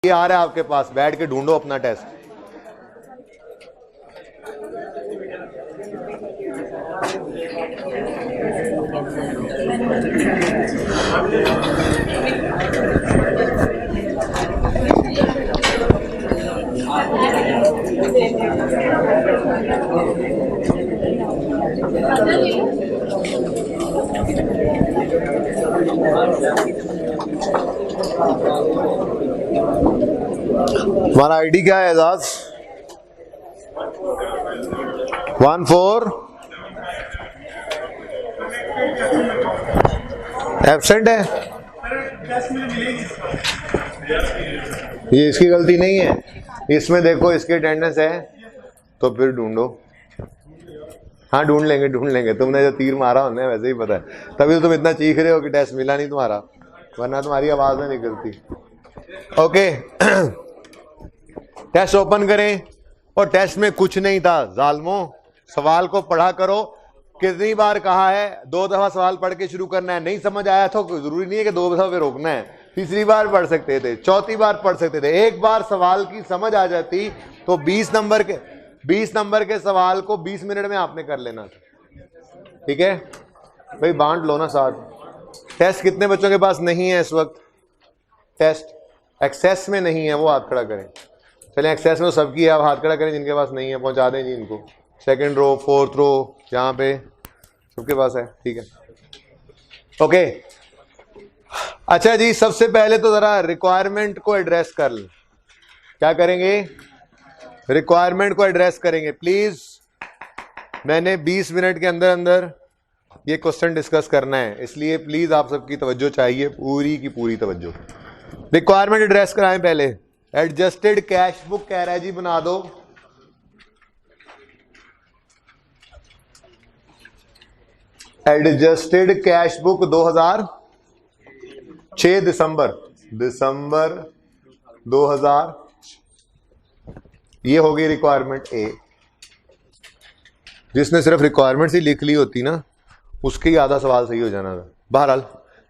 ये आ रहा है आपके पास, बैठ के ढूंढो अपना टेस्ट। हमारा आईडी क्या है एजाज? 14 एब्सेंट है। ये इसकी गलती नहीं है, इसमें देखो इसकी अटेंडेंस है तो फिर ढूंढो। हाँ ढूंढ लेंगे, तुमने जो तीर मारा उन्हें वैसे ही पता है, तभी तो तुम इतना चीख रहे हो कि टेस्ट मिला नहीं तुम्हारा, वरना तुम्हारी आवाज नहीं निकलती। ओके टेस्ट ओपन करें, और टेस्ट में कुछ नहीं था जालमो, सवाल को पढ़ा करो। कितनी बार कहा है 2 दफा सवाल पढ़ के शुरू करना है, नहीं समझ आया तो जरूरी नहीं है कि 2 दफा पे रोकना है, तीसरी बार पढ़ सकते थे, चौथी बार पढ़ सकते थे। एक बार सवाल की समझ आ जाती तो 20 नंबर के सवाल को 20 मिनट में आपने कर लेना था। ठीक है भाई, बांट लो ना साथ। टेस्ट कितने बच्चों के पास नहीं है इस वक्त? टेस्ट एक्सेस में नहीं है, वो हाथ खड़ा करें। चलें एक्सेस में तो सबकी है, आप हाथ खड़ा करें जिनके पास नहीं है, पहुंचा दें जी इनको। 2nd रो 4th रो यहाँ पे सबके पास है। ठीक है ओके अच्छा जी, सबसे पहले तो जरा रिक्वायरमेंट को एड्रेस कर लें। क्या करेंगे? रिक्वायरमेंट को एड्रेस करेंगे प्लीज। मैंने 20 मिनट के अंदर अंदर ये क्वेश्चन डिस्कस करना है, इसलिए प्लीज आप सबकी तवज्जो चाहिए, पूरी की पूरी तवज्जो। रिक्वायरमेंट एड्रेस कराएं पहले। एडजस्टेड कैश बुक कह रहा है जी, बना दो। एडजस्टेड कैश बुक 2006 दिसंबर 2000, ये होगी रिक्वायरमेंट ए। जिसने सिर्फ रिक्वायरमेंट ही लिख ली होती ना, उसके ही आधा सवाल सही हो जाना था। बहरहाल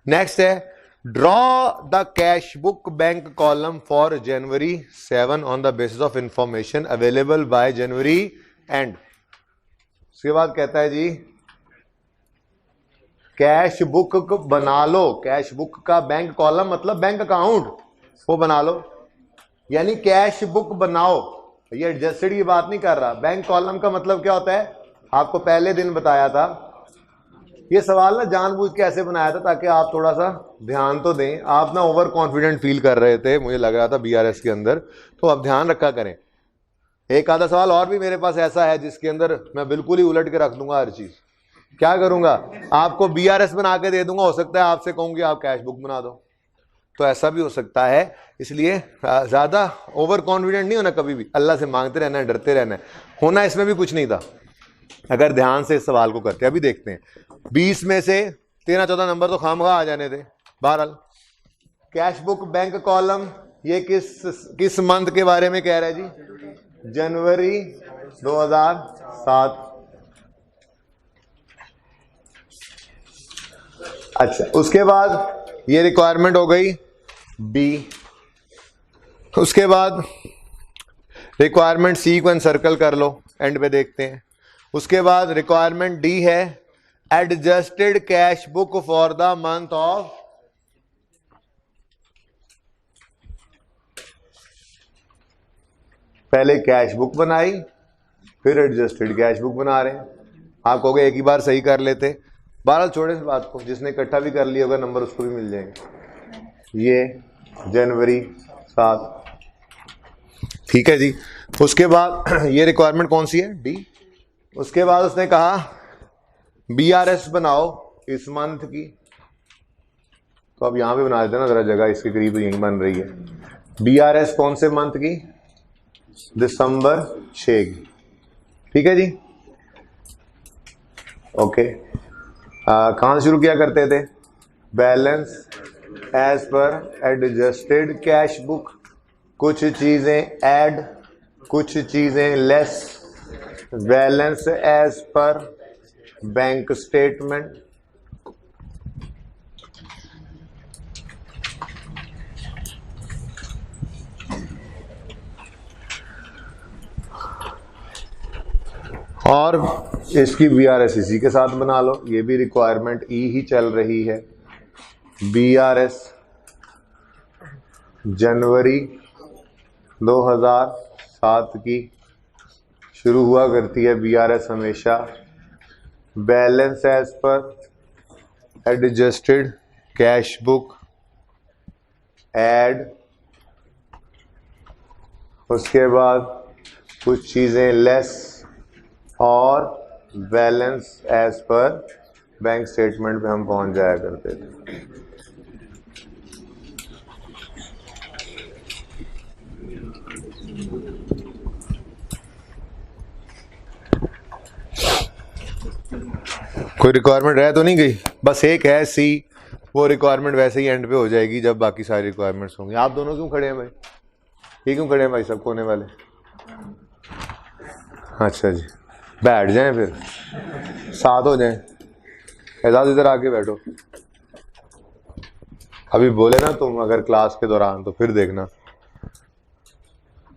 नेक्स्ट है, draw the cash book bank column for January 7 on the basis of information available by January and. उसके बाद कहता है जी कैश बुक बना लो, कैश बुक का बैंक कॉलम मतलब बैंक अकाउंट, वो बना लो, यानी कैश बुक बनाओ। ये एडजस्टेड की बात नहीं कर रहा। बैंक कॉलम का मतलब क्या होता है, आपको पहले दिन बताया था। ये सवाल ना जानबूझ के ऐसे बनाया था ताकि आप थोड़ा सा ध्यान तो दें। आप ना ओवर कॉन्फिडेंट फील कर रहे थे, मुझे लग रहा था बीआरएस के अंदर, तो आप ध्यान रखा करें। एक आधा सवाल और भी मेरे पास ऐसा है जिसके अंदर मैं बिल्कुल ही उलट के रख दूंगा हर चीज। क्या करूंगा, आपको बीआरएस बना के दे दूंगा, हो सकता है आपसे कहूंगी आप कैश बुक बना दो, तो ऐसा भी हो सकता है। इसलिए ज्यादा ओवर कॉन्फिडेंट नहीं होना कभी भी, अल्लाह से मांगते रहना है, डरते रहना है। होना इसमें भी कुछ नहीं था अगर ध्यान से इस सवाल को करते। अभी देखते हैं 20 में से 13-14 नंबर तो खामखा आ जाने थे। बहरहाल कैश बुक बैंक कॉलम ये किस मंथ के बारे में कह रहा है जी? जनवरी 2007। अच्छा, उसके बाद ये रिक्वायरमेंट हो गई बी। उसके बाद रिक्वायरमेंट सी को एनसर्कल कर लो, एंड पे देखते हैं। उसके बाद रिक्वायरमेंट डी है adjusted cash book for the month of, पहले कैश बुक बनाई फिर एडजस्टेड कैश बुक बना रहे हैं। आप कहोगे एक ही बार सही कर लेते। बहरहाल छोड़े इस बात को, जिसने इकट्ठा भी कर लिया होगा नंबर उसको भी मिल जाएंगे। ये जनवरी 7, ठीक है जी। उसके बाद ये रिक्वायरमेंट कौन सी है? डी। उसके बाद उसने कहा बीआरएस बनाओ इस मंथ की, तो अब यहां पे बना देते ना जरा, जगह इसके करीब यहीं बन रही है। बीआरएस कौन से मंथ की? दिसंबर 6 की। ठीक है जी ओके। कहां से शुरू किया करते थे? Balance as per adjusted cash book, कुछ चीजें ऐड कुछ चीजें less, balance as per bank statement, और इसकी BRS इसी के साथ बना लो, ये भी रिक्वायरमेंट ई ही चल रही है। BRS जनवरी 2007 की शुरू हुआ करती है। BRS हमेशा balance as per adjusted cash book add, उसके बाद कुछ चीज़ें लेस और balance as per bank statement पे हम पहुंच जाया करते थे। कोई रिक्वायरमेंट रह तो नहीं गई? बस एक है सी, वो रिक्वायरमेंट वैसे ही एंड पे हो जाएगी जब बाकी सारी रिक्वायरमेंट्स होंगी। आप दोनों क्यों खड़े हैं भाई? ये क्यों खड़े हैं भाई? सब कोने वाले? अच्छा जी, बैठ जाएं फिर, साथ हो जाएं। एजाज इधर आके बैठो। अभी बोले ना तुम अगर क्लास के दौरान, तो फिर देखना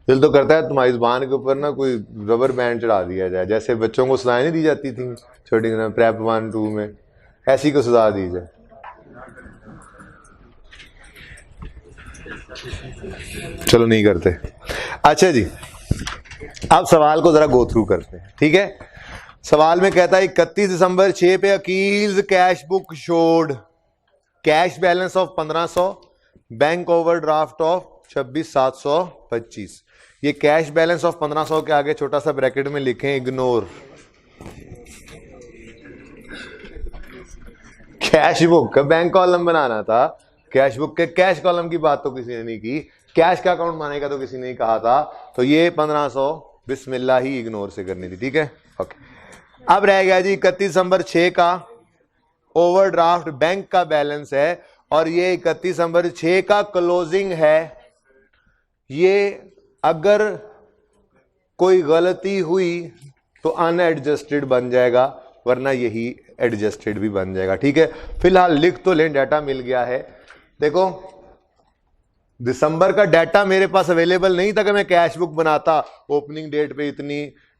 दिल तो करता है तुम्हारी जुबान के ऊपर ना कोई रबर बैंड चढ़ा दिया जाए, जैसे बच्चों को सजाएं नहीं दी जाती थी छोटी प्रेप 1 2 में, ऐसी को सजा दी जाए। चलो नहीं करते। अच्छा जी, अब सवाल को जरा गो थ्रू करते हैं, ठीक है। सवाल में कहता है 31 दिसंबर 6 पे Akeel's cash book showed cash balance of 1500, bank overdraft of 26,725। ये कैश बैलेंस ऑफ 1500 के आगे छोटा सा ब्रैकेट में लिखें इग्नोर। कैश बुक का बैंक कॉलम बनाना था, कैश बुक के कैश कॉलम की बात तो किसी ने नहीं की, कैश का अकाउंट बनाने का तो किसी ने नहीं कहा था, तो ये 1500 बिस्मिल्लाह ही इग्नोर से करनी थी, ठीक है। ओके, अब रह गया जी 31 दिसंबर 6 का ओवरड्राफ्ट बैंक का बैलेंस है, और ये 31 दिसंबर 6 का क्लोजिंग है। ये अगर कोई गलती हुई तो अनएडजस्टेड बन जाएगा, वरना यही एडजस्टेड भी बन जाएगा, ठीक है। फिलहाल लिख तो लें, डाटा मिल गया है। देखो दिसंबर का डाटा मेरे पास अवेलेबल नहीं था कि मैं कैश बुक बनाता, ओपनिंग डेट पे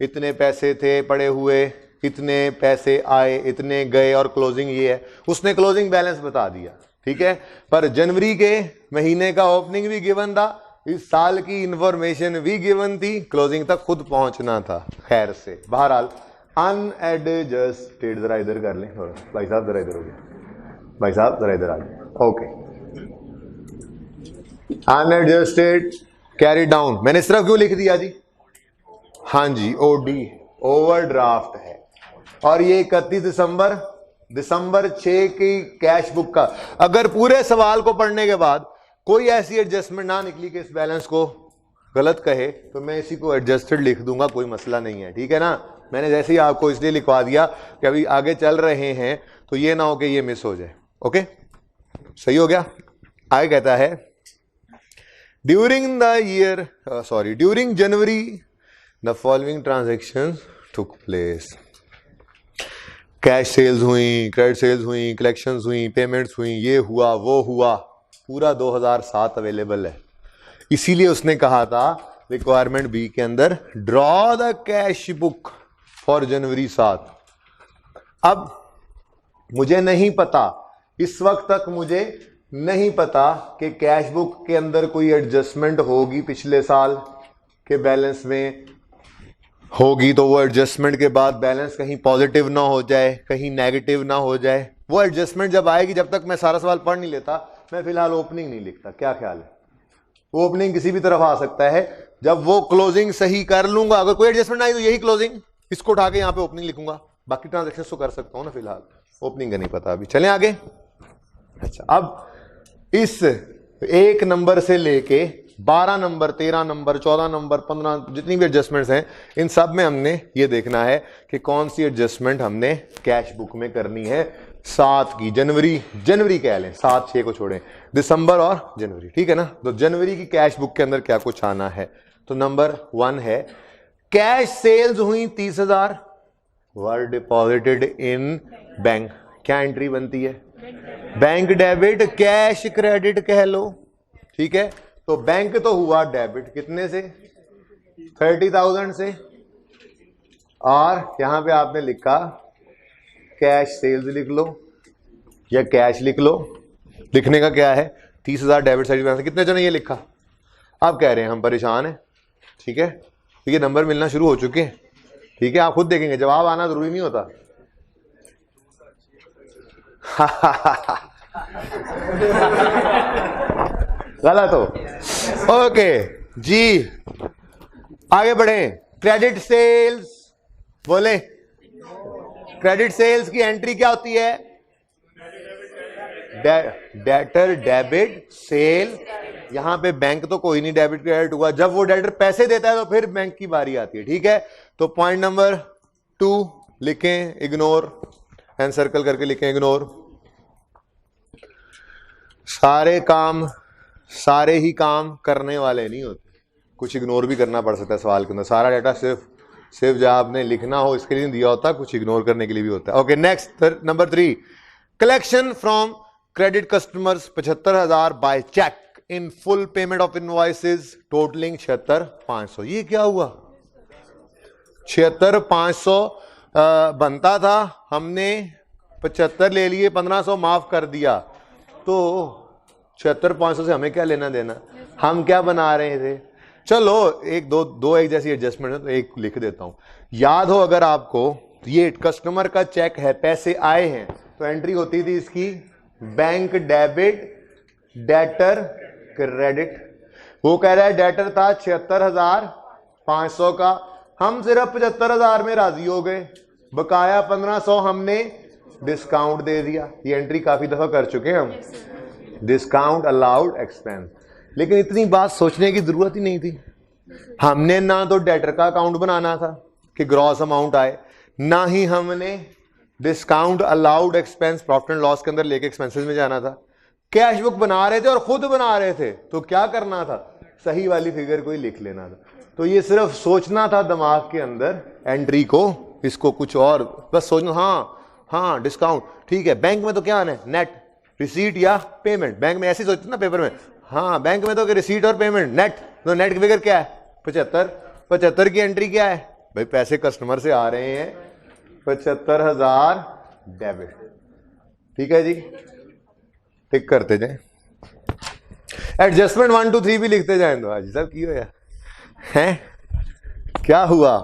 इतने पैसे थे पड़े हुए, इतने पैसे आए, इतने गए, और क्लोजिंग ये है। उसने क्लोजिंग बैलेंस बता दिया, ठीक है। पर जनवरी के महीने का ओपनिंग भी गिवन था, इस साल की इंफॉर्मेशन भी गिवन थी, क्लोजिंग तक खुद पहुंचना था। खैर से बहरहाल अनएडजस्टेड, जरा इधर कर लें भाई साहब, जरा इधर हो गया भाई साहब, जरा इधर आ जाए। ओके, अनएडजस्टेड कैरी डाउन, मैंने सिर्फ क्यों लिख दिया जी? हाँ जी, ओडी ओवरड्राफ्ट है, और ये 31 दिसंबर 6 की कैश बुक का। अगर पूरे सवाल को पढ़ने के बाद कोई ऐसी एडजस्टमेंट ना निकली कि इस बैलेंस को गलत कहे, तो मैं इसी को एडजस्टेड लिख दूंगा, कोई मसला नहीं है, ठीक है ना। मैंने जैसे ही आपको इसलिए लिखवा दिया कि अभी आगे चल रहे हैं, तो ये ना हो कि ये मिस हो जाए। ओके, सही हो गया। आगे कहता है during January the following transactions took place. Cash sales हुई, क्रेडिट सेल्स हुई, कलेक्शंस हुई, पेमेंट्स हुई, ये हुआ वो हुआ, पूरा 2007 अवेलेबल है। इसीलिए उसने कहा था रिक्वायरमेंट बी के अंदर draw the cash book for January 7। अब मुझे नहीं पता, इस वक्त तक मुझे नहीं पता कि कैश बुक के अंदर कोई एडजस्टमेंट होगी पिछले साल के बैलेंस में होगी, तो वो एडजस्टमेंट के बाद बैलेंस कहीं पॉजिटिव ना हो जाए, कहीं नेगेटिव ना हो जाए। वो एडजस्टमेंट जब आएगी, जब तक मैं सारा सवाल पढ़ नहीं लेता, मैं फिलहाल ओपनिंग नहीं लिखता। क्या ख्याल है? वो ओपनिंग किसी भी तरफ आ सकता है। जब वो क्लोजिंग सही कर लूंगा, अगर कोई एडजस्टमेंट आई तो यही क्लोजिंग, इसको उठा के यहां पे ओपनिंग लिखूंगा, बाकी ट्रांजेक्शन तो कर सकता हूं ना, फिलहाल ओपनिंग का नहीं पता अभी। चलें आगे। अच्छा, अब इस 1 नंबर से लेके 12 नंबर, 13 नंबर, 14 नंबर, 15, जितनी भी एडजस्टमेंट्स हैं, इन सब में हमने ये देखना है कि कौन सी एडजस्टमेंट हमने कैश बुक में करनी है। 7 की जनवरी कह लें, 7 6 को छोड़ें, दिसंबर और जनवरी, ठीक है ना। तो जनवरी की कैश बुक के अंदर क्या कुछ आना है, तो नंबर 1 है कैश सेल्स हुई 30,000 वर डिपॉजिटेड इन बैंक। क्या एंट्री बनती है? बैंक डेबिट, कैश क्रेडिट कह लो, ठीक है। तो बैंक तो हुआ डेबिट, कितने से? 30,000 से, और यहां पे आपने लिखा कैश सेल्स लिख लो या कैश लिख लो। लिखने का क्या है, 30,000 डेबिट साइड बैलेंस। कितने जने ये लिखा? आप कह रहे हैं हम परेशान हैं, ठीक है, तो ये नंबर मिलना शुरू हो चुके हैं, ठीक है, आप खुद देखेंगे, जवाब आना जरूरी नहीं होता। गलत हो, ओके जी, आगे बढ़े। क्रेडिट सेल्स, बोले क्रेडिट सेल्स की एंट्री क्या होती है? Debtor debit sale. यहां पे बैंक तो कोई नहीं डेबिट क्रेडिट हुआ, जब वो डेटर पैसे देता है तो फिर बैंक की बारी आती है, ठीक है। तो पॉइंट नंबर 2 लिखें इग्नोर, एंड सर्कल करके लिखें इग्नोर। सारे ही काम करने वाले नहीं होते, कुछ इग्नोर भी करना पड़ सकता है सवाल के अंदर। सारा डाटा सिर्फ जब आपने लिखना हो इसके लिए नहीं दिया होता, कुछ इग्नोर करने के लिए भी होता है। Okay next, number 3, collection from credit customers 75,000 by cheque in full payment of invoices totalling 76,500। ये क्या हुआ? 76,500 बनता था, हमने 75 ले लिए, 1,500 माफ कर दिया, तो 76,500 से हमें क्या लेना देना? हम क्या बना रहे थे? चलो दो एक जैसी एडजस्टमेंट है तो एक लिख देता हूं। याद हो अगर आपको, ये कस्टमर का चेक है, पैसे आए हैं, तो एंट्री होती थी इसकी बैंक डेबिट डेटर क्रेडिट। वो कह रहा है डेटर था 76,500 का, हम सिर्फ 75,000 में राजी हो गए, बकाया 1,500 हमने डिस्काउंट दे दिया। ये एंट्री काफी दफा कर चुके हैं हम, डिस्काउंट अलाउड एक्सपेंस। लेकिन इतनी बात सोचने की जरूरत ही नहीं थी। हमने ना तो डेटर का अकाउंट बनाना था कि ग्रॉस अमाउंट आए, ना ही हमने discount allowed expense profit and loss के अंदर लेके एक्सपेंसेस में जाना था। कैश बुक बना रहे थे और खुद बना रहे थे, तो क्या करना था? सही वाली फिगर को ही लिख लेना था। तो ये सिर्फ सोचना था दिमाग के अंदर एंट्री को, इसको कुछ और बस सोचना। हाँ डिस्काउंट, ठीक है। बैंक में तो क्या आना है? नेट, रिसीट या पेमेंट। बैंक में ऐसे सोचते ना पेपर में, हाँ बैंक में तो रिसीट और पेमेंट, नेट। तो नेट की फिगर क्या है? 75 की एंट्री क्या है भाई? पैसे कस्टमर से आ रहे हैं 75,000 डेबिट, ठीक है जी, टिक करते जाए। एडजस्टमेंट 1 2 3 भी लिखते जाए। तो आज सब की हो हैं, क्या हुआ?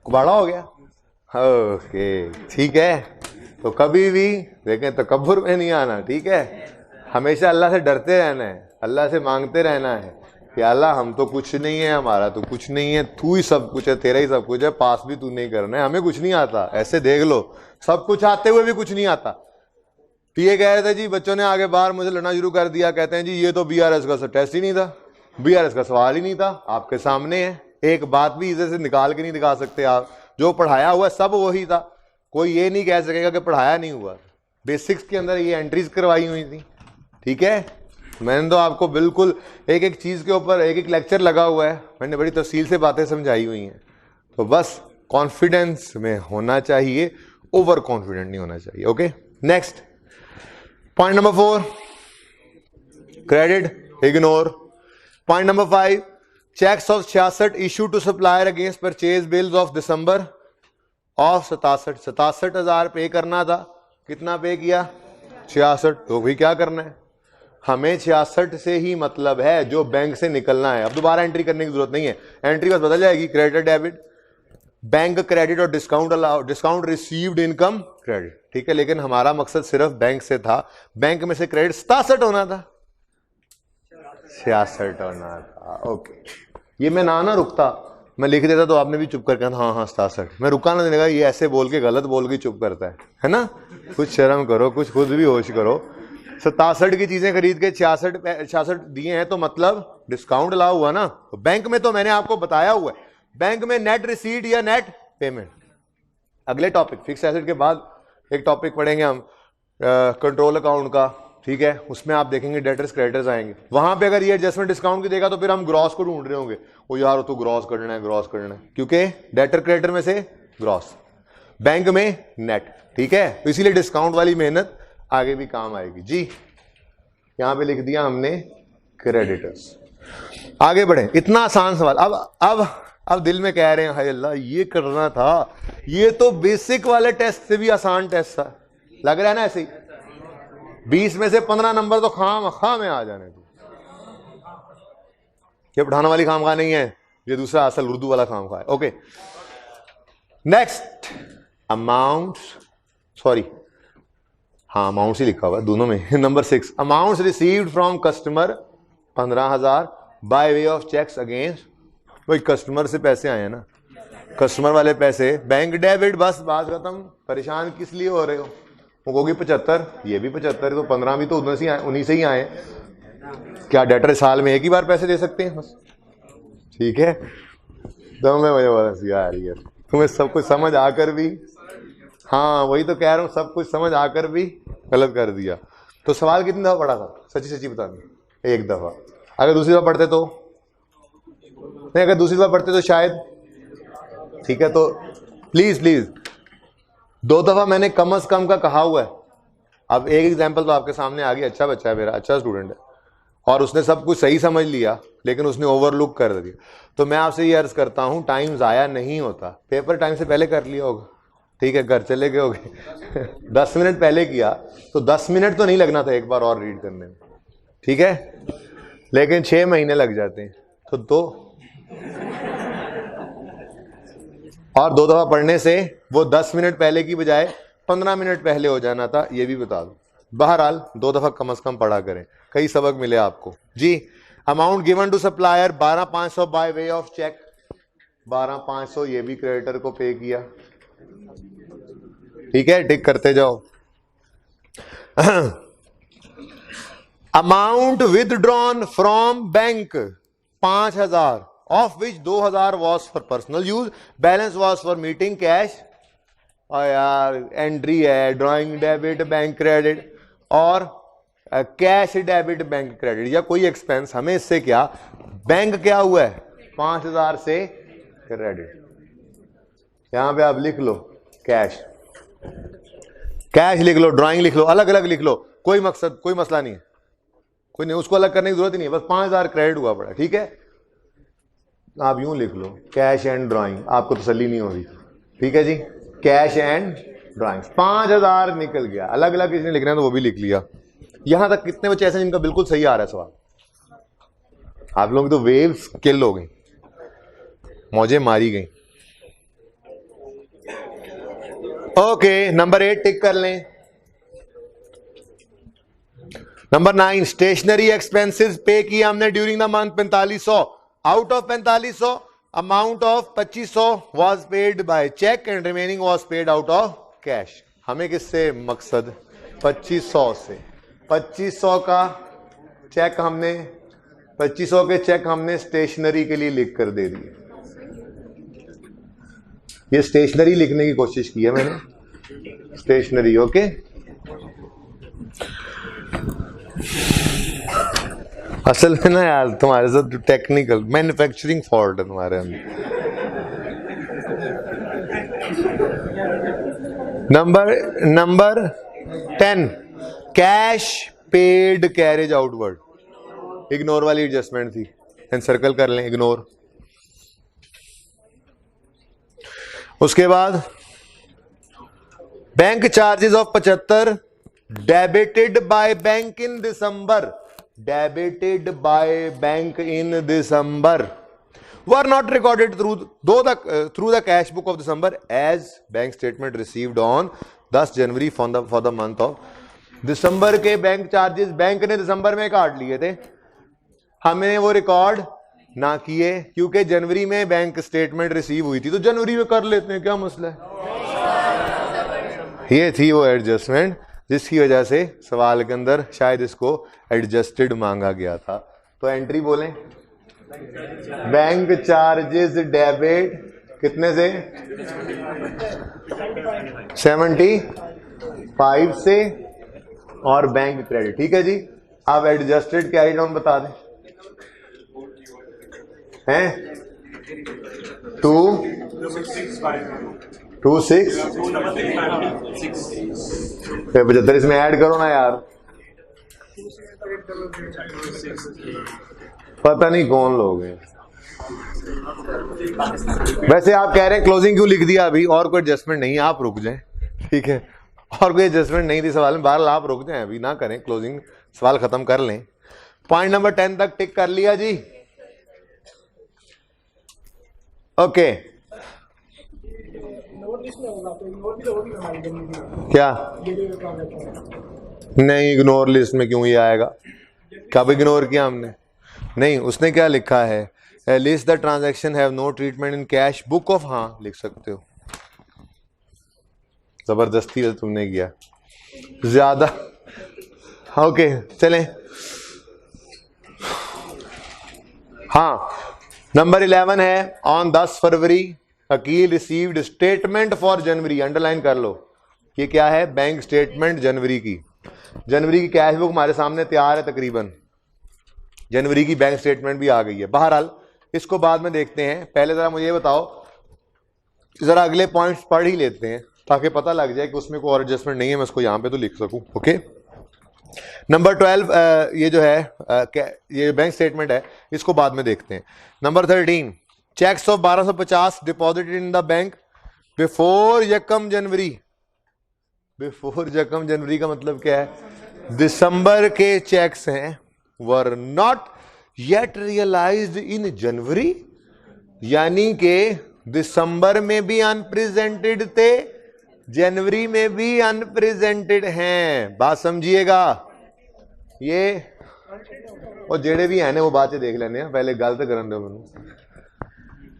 बड़ा हो गया, ओके ठीक है। तो कभी भी देखें तकब्बुर में नहीं आना, ठीक है। हमेशा अल्लाह से डरते रहना है, अल्लाह से मांगते रहना है कि अल्लाह हम तो कुछ नहीं है, हमारा तो कुछ नहीं है, तू ही सब कुछ है, तेरा ही सब कुछ है, पास भी तू नहीं करना है, हमें कुछ नहीं आता। ऐसे देख लो, सब कुछ आते हुए भी कुछ नहीं आता। तो ये कह रहे थे जी, बच्चों ने आगे बाहर मुझे लड़ना शुरू कर दिया, कहते हैं जी ये तो BRS का टेस्ट ही नहीं था, BRS का सवाल ही नहीं था, आपके सामने है। एक बात भी इधर से निकाल के नहीं दिखा सकते आप, जो पढ़ाया हुआ सब वही था, कोई ये नहीं कह सकेगा कि पढ़ाया नहीं हुआ। बेसिक्स के अंदर ये एंट्रीज करवाई हुई थी, ठीक है। मैंने तो आपको बिल्कुल एक एक चीज के ऊपर एक एक लेक्चर लगा हुआ है, मैंने बड़ी तफसील से बातें समझाई हुई हैं। तो बस कॉन्फिडेंस में होना चाहिए, ओवर कॉन्फिडेंट नहीं होना चाहिए। Okay next, point number 4, credit ignore. Point number 5, cheques of 66 issue to supplier against purchase bills of December of 67,000 pay करना था। कितना पे किया? 66। तो भी क्या करना है, हमें 66 से ही मतलब है जो बैंक से निकलना है। अब दोबारा एंट्री करने की जरूरत नहीं है, एंट्री बस बदल जाएगी, क्रेडिट डेबिट, बैंक क्रेडिट और discount allowed, discount received income credit, ठीक है। लेकिन हमारा मकसद सिर्फ बैंक से था, बैंक में से क्रेडिट 67 होना था, 66 होना था। ओके, ये मैं ना रुकता, मैं लिख देता तो आपने भी चुप करके हाँ 67। मैं रुका ना देने का, ये ऐसे बोल के गलत बोल के चुप करता है ना। कुछ शर्म करो, कुछ खुद भी होश करो। 67 की चीजें खरीद के 66 दिए हैं, तो मतलब डिस्काउंट अलाउ हुआ ना। तो बैंक में तो मैंने आपको बताया हुआ है, बैंक में नेट रिसीट या नेट पेमेंट। अगले टॉपिक फिक्स एसेट के बाद एक टॉपिक पढ़ेंगे हम कंट्रोल अकाउंट का, ठीक है। उसमें आप देखेंगे डेटर्स क्रेडिटर्स आएंगे, वहां पे अगर ये एडजस्टमेंट डिस्काउंट की देगा तो फिर हम ग्रॉस को ढूंढ रहे होंगे, वो यार तो ग्रॉस करना है, ग्रॉस करना है, क्योंकि डेटर क्रेडिटर में से ग्रॉस, बैंक में नेट, ठीक है। तो इसीलिए डिस्काउंट वाली मेहनत आगे भी काम आएगी जी। यहां पे लिख दिया हमने क्रेडिटर्स। आगे बढ़े, इतना आसान सवाल। अब अब दिल में कह रहे हैं हाय अल्लाह ये करना था, ये तो बेसिक वाले टेस्ट से भी आसान टेस्ट था, लग रहा है ना ऐसे ही। 20 में से 15 नंबर तो खाम में आ जाने दो। ये पढ़ाने वाली खामखा नहीं है, ये दूसरा असल उर्दू वाला खामखा है। ओके नेक्स्ट, अमाउंट, सॉरी हाँ अमाउंट ही लिखा हुआ है दोनों में। Number 6, amounts received from customer 15,000 by way of cheques against, भाई कस्टमर से पैसे आए हैं ना, कस्टमर वाले पैसे, बैंक डेबिट, बस बात खत्म। परेशान किस लिए हो रहे हो? वो कहोगी 75, ये भी 75, तो 15 भी तो उन्हीं से ही आए। क्या डेटर साल में एक ही बार पैसे दे सकते हैं बस? ठीक है, तो मैं वही यार तुम्हें सब कुछ समझ आकर भी, हाँ वही तो कह रहा हूँ, सब कुछ समझ आकर भी गलत कर दिया। तो सवाल कितनी दफा पढ़ा था? सच्ची बतानी, एक दफा। अगर दूसरी दफा पढ़ते तो नहीं, अगर दूसरी दफा पढ़ते तो शायद ठीक है। तो प्लीज 2 दफा मैंने कम से कम का कहा हुआ है। अब एक एग्जाम्पल तो आपके सामने आ गया, अच्छा बच्चा है मेरा, अच्छा स्टूडेंट है, और उसने सब कुछ सही समझ लिया लेकिन उसने ओवरलुक कर दिया। तो मैं आपसे ये अर्ज करता हूं, टाइम ज़ाया नहीं होता। पेपर टाइम से पहले कर लिया होगा, ठीक है, घर चले गए होगे 10 मिनट पहले किया तो 10 मिनट तो नहीं लगना था एक बार और रीड करने में, ठीक है, लेकिन 6 महीने लग जाते हैं। तो 2 दफा पढ़ने से वो 10 मिनट पहले की बजाय 15 मिनट पहले हो जाना था, ये भी बता दो। बहरहाल 2 दफा कम से कम पढ़ा करें, कई सबक मिले आपको जी। Amount given to supplier 12,500 by way of cheque, 12,500 ये भी क्रेडिटर को पे किया, ठीक है, टिक करते जाओ। Amount withdrawn from bank 5,000, of which 2,000 was for personal use, balance was for meeting cash. और यार एंट्री है ड्राइंग डेबिट बैंक क्रेडिट और कैश डेबिट बैंक क्रेडिट या कोई एक्सपेंस, हमें इससे क्या, बैंक क्या हुआ है 5,000 से क्रेडिट, यहां पे आप लिख लो कैश, कैश लिख लो, ड्राइंग लिख लो, अलग अलग लिख लो, कोई मकसद कोई मसला नहीं है, कोई नहीं, उसको अलग करने की जरूरत ही नहीं है, बस 5,000 क्रेडिट हुआ पड़ा, ठीक है। आप यूं लिख लो कैश एंड ड्राइंग, आपको तसल्ली नहीं हो रही, ठीक है जी, कैश एंड ड्राइंग 5,000 निकल गया। अलग अलग किसी ने लिखना है तो वो भी लिख लिया। यहां तक कितने बच्चे ऐसे जिनका बिल्कुल सही आ रहा है सवाल? आप लोग तो वेव्स किल हो गई, मौजें मारी गई। ओके नंबर 8 टिक कर लें। नंबर 9, स्टेशनरी एक्सपेंसेस पे किया हमने during the month 4500, out of 4500 amount of 2500 was paid by cheque and remaining was paid out of cash. हमें किससे मकसद? 2500 से। 2500 का चेक हमने, 2500 के चेक हमने स्टेशनरी के लिए लिख कर दे दिए। ये स्टेशनरी लिखने की कोशिश की है मैंने, स्टेशनरी, ओके। असल में ना यार तुम्हारे साथ टेक्निकल मैन्युफैक्चरिंग फॉल्ट है तुम्हारे अंदर। Number 10, cash paid carriage outward, ignore वाली एडजस्टमेंट थी, एनसर्कल कर लें, इग्नोर। उसके बाद bank charges of 75 debited by bank in December, debited by bank in December were not recorded through the cash book of December as bank statement received on 10 January for the month of दिसंबर के bank charges bank ने दिसंबर में काट लिए थे, हमने वो record ना किए क्योंकि जनवरी में बैंक स्टेटमेंट रिसीव हुई थी, तो जनवरी में कर लेते हैं, क्या मसला है। ये थी वो एडजस्टमेंट जिसकी वजह से सवाल के अंदर शायद इसको एडजस्टेड मांगा गया था। तो एंट्री बोलें, बैंक चार्जेस डेबिट कितने से? 75 से, और बैंक क्रेडिट, ठीक है जी। अब एडजस्टेड कैरी डाउन बता दें, हैं 75 इसमें ऐड करो ना यार, पता नहीं कौन लोग हैं, वैसे आप कह रहे हैं क्लोजिंग क्यों लिख दिया अभी, और कोई एडजस्टमेंट नहीं है, आप रुक जाएं, ठीक है, और कोई एडजस्टमेंट नहीं थी सवाल में, बहरहाल आप रुक जाएं, अभी ना करें क्लोजिंग, सवाल खत्म कर लें। पॉइंट नंबर 10 तक टिक कर लिया जी, ओके। क्या नहीं, इग्नोर लिस्ट में क्यों ये आएगा, कब इग्नोर किया हमने, नहीं, उसने क्या लिखा है, list the transaction have no treatment in cash book of, हाँ लिख सकते हो, जबरदस्ती है तुमने किया ज्यादा, ओके चलें। हाँ, नंबर 11 है, on 10 February Aqeel received statement for January, underline कर लो, ये क्या है, बैंक स्टेटमेंट जनवरी की, जनवरी की कैश बुक हमारे सामने तैयार है, तकरीबन जनवरी की बैंक स्टेटमेंट भी आ गई है, बहरहाल इसको बाद में देखते हैं, पहले जरा मुझे ये बताओ, जरा अगले पॉइंट्स पढ़ ही लेते हैं ताकि पता लग जाए कि उसमें कोई और एडजस्टमेंट नहीं है, मैं इसको यहां पे तो लिख सकूं, ओके। नंबर 12 ये जो है ये बैंक स्टेटमेंट है, इसको बाद में देखते हैं। Number 13 cheques of 1250 deposited in the bank before यकम जनवरी, बिफोर यकम जनवरी का मतलब क्या है, दिसंबर के चेक्स हैं, वर नॉट येट रियलाइज्ड इन जनवरी, यानी कि दिसंबर में भी अनप्रेजेंटेड थे, जनवरी में भी अनप्रेजेंटेड हैं, बात समझिएगा, ये और जेड़े भी हैं वो बात से देख लेने, पहले गलत करन दो मैंने,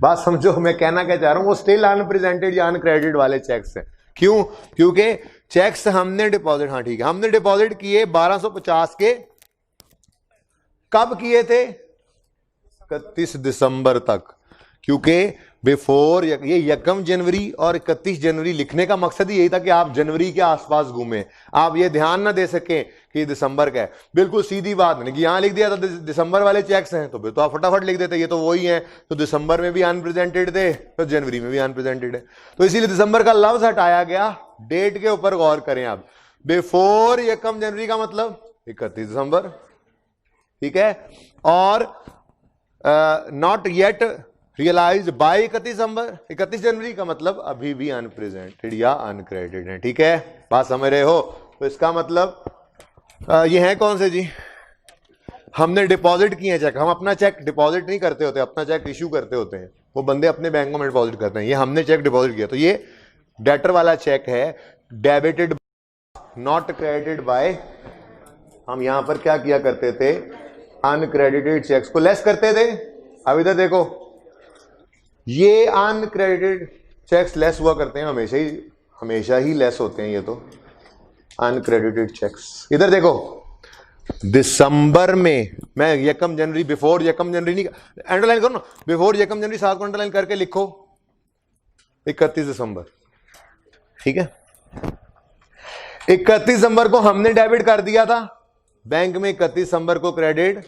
बात समझो मैं कहना क्या चाह रहा हूं, वो स्टिल अनप्रेजेंटेड या अनक्रेडिटेड वाले चेक्स हैं, क्यों, क्योंकि चेक्स हमने डिपॉजिट, हाँ ठीक है, हमने डिपॉजिट किए 1250 के, कब किए थे, 31 दिसंबर तक, क्योंकि बिफोर ये यकम जनवरी और 31 जनवरी लिखने का मकसद ही यही था कि आप जनवरी के आसपास घूमें, आप ये ध्यान ना दे सकें कि दिसंबर का है, बिल्कुल सीधी बात नहीं कि यहां लिख दिया था दिसंबर वाले चेक्स हैं तो आप फटाफट लिख देते ये तो वही हैं, तो दिसंबर में भी अनप्रेजेंटेड थे तो जनवरी में भी अनप्रेजेंटेड है, तो इसीलिए दिसंबर का लफ्ज हटाया गया, डेट के ऊपर गौर करें आप, बिफोर यकम जनवरी का मतलब 31 दिसंबर, ठीक है, और नॉट येट रियलाइज बाय 31 दिसंबर, 31 जनवरी का मतलब अभी भी अनप्रेजेंटेड या अनक्रेडिटेड है, ठीक है, बात समझ रहे हो, तो इसका मतलब ये है कौन से जी, हमने डिपॉजिट किए चेक, हम अपना चेक डिपॉजिट नहीं करते होते, अपना चेक इशू करते होते हैं, वो बंदे अपने बैंकों में डिपॉजिट करते हैं, ये हमने चेक डिपॉजिट किया, तो ये डेटर वाला चेक है, डेबिटेड नॉट क्रेडिटेड बाय, हम यहां पर क्या किया करते थे, अनक्रेडिटेड चेक्स को लेस करते थे, अब इधर देखो ये अनक्रेडिटेड चेक्स लेस हुआ करते हैं, हमेशा ही लेस होते हैं ये तो अनक्रेडिटेड चेक्स, इधर देखो दिसंबर में, मैं यकम जनवरी बिफोर यकम जनवरी नहीं, अंडरलाइन करो ना, बिफोर यकम जनवरी साथ को अंडरलाइन करके लिखो 31 दिसंबर, ठीक है, 31 दिसंबर को हमने डेबिट कर दिया था बैंक में, 31 दिसंबर को क्रेडिट,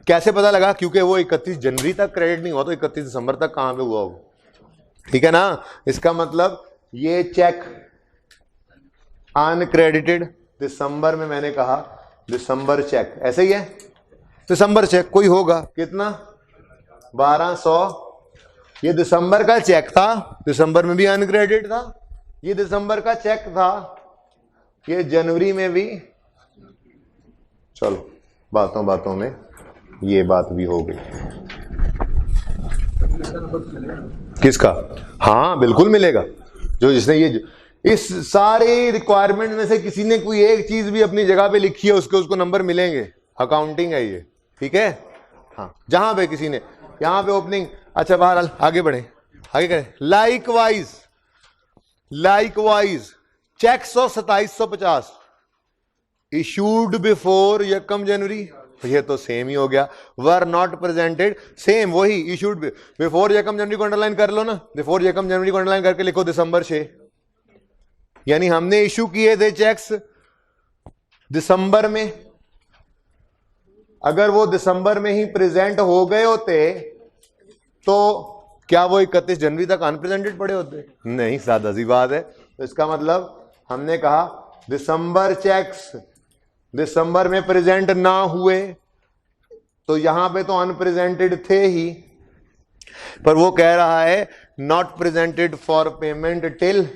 कैसे पता लगा, क्योंकि वो 31 जनवरी तक क्रेडिट नहीं हुआ तो 31 दिसंबर तक कहां पे हुआ वो, ठीक है ना, इसका मतलब ये चेक अनक्रेडिटेड, दिसंबर में मैंने कहा दिसंबर चेक, ऐसे ही है, दिसंबर चेक कोई होगा कितना 1200, ये दिसंबर का चेक था, दिसंबर में भी अनक्रेडिटेड था, ये दिसंबर का चेक था, ये जनवरी में भी, चलो बातों बातों में ये बात भी हो गई, किसका, हाँ बिल्कुल मिलेगा, जो जिसने ये इस सारे रिक्वायरमेंट में से किसी ने कोई एक चीज भी अपनी जगह पे लिखी है उसको नंबर मिलेंगे, अकाउंटिंग है ये, ठीक है, हाँ जहां पे किसी ने यहां पे ओपनिंग, अच्छा बहरहाल आगे बढ़े, आगे करें, likewise cheques of 2750 issued before यकम जनवरी, ये तो सेम ही हो गया, वर नॉट प्रेजेंटेड, सेम वही, इशूड बिफोर यकम जनवरी को अंडरलाइन कर लो ना, बिफोर यकम जनवरी को अंडरलाइन करके लिखो दिसंबर 6, यानी हमने इशू किए थे चेक्स दिसंबर में, अगर वो दिसंबर में ही प्रेजेंट हो गए होते तो क्या वो 31 जनवरी तक अनप्रेजेंटेड पड़े होते, नहीं, सादा सी बात है, तो इसका मतलब हमने कहा दिसंबर चेक्स दिसंबर में प्रेजेंट ना हुए तो यहां पे तो अनप्रेजेंटेड थे ही, पर वो कह रहा है not presented for payment till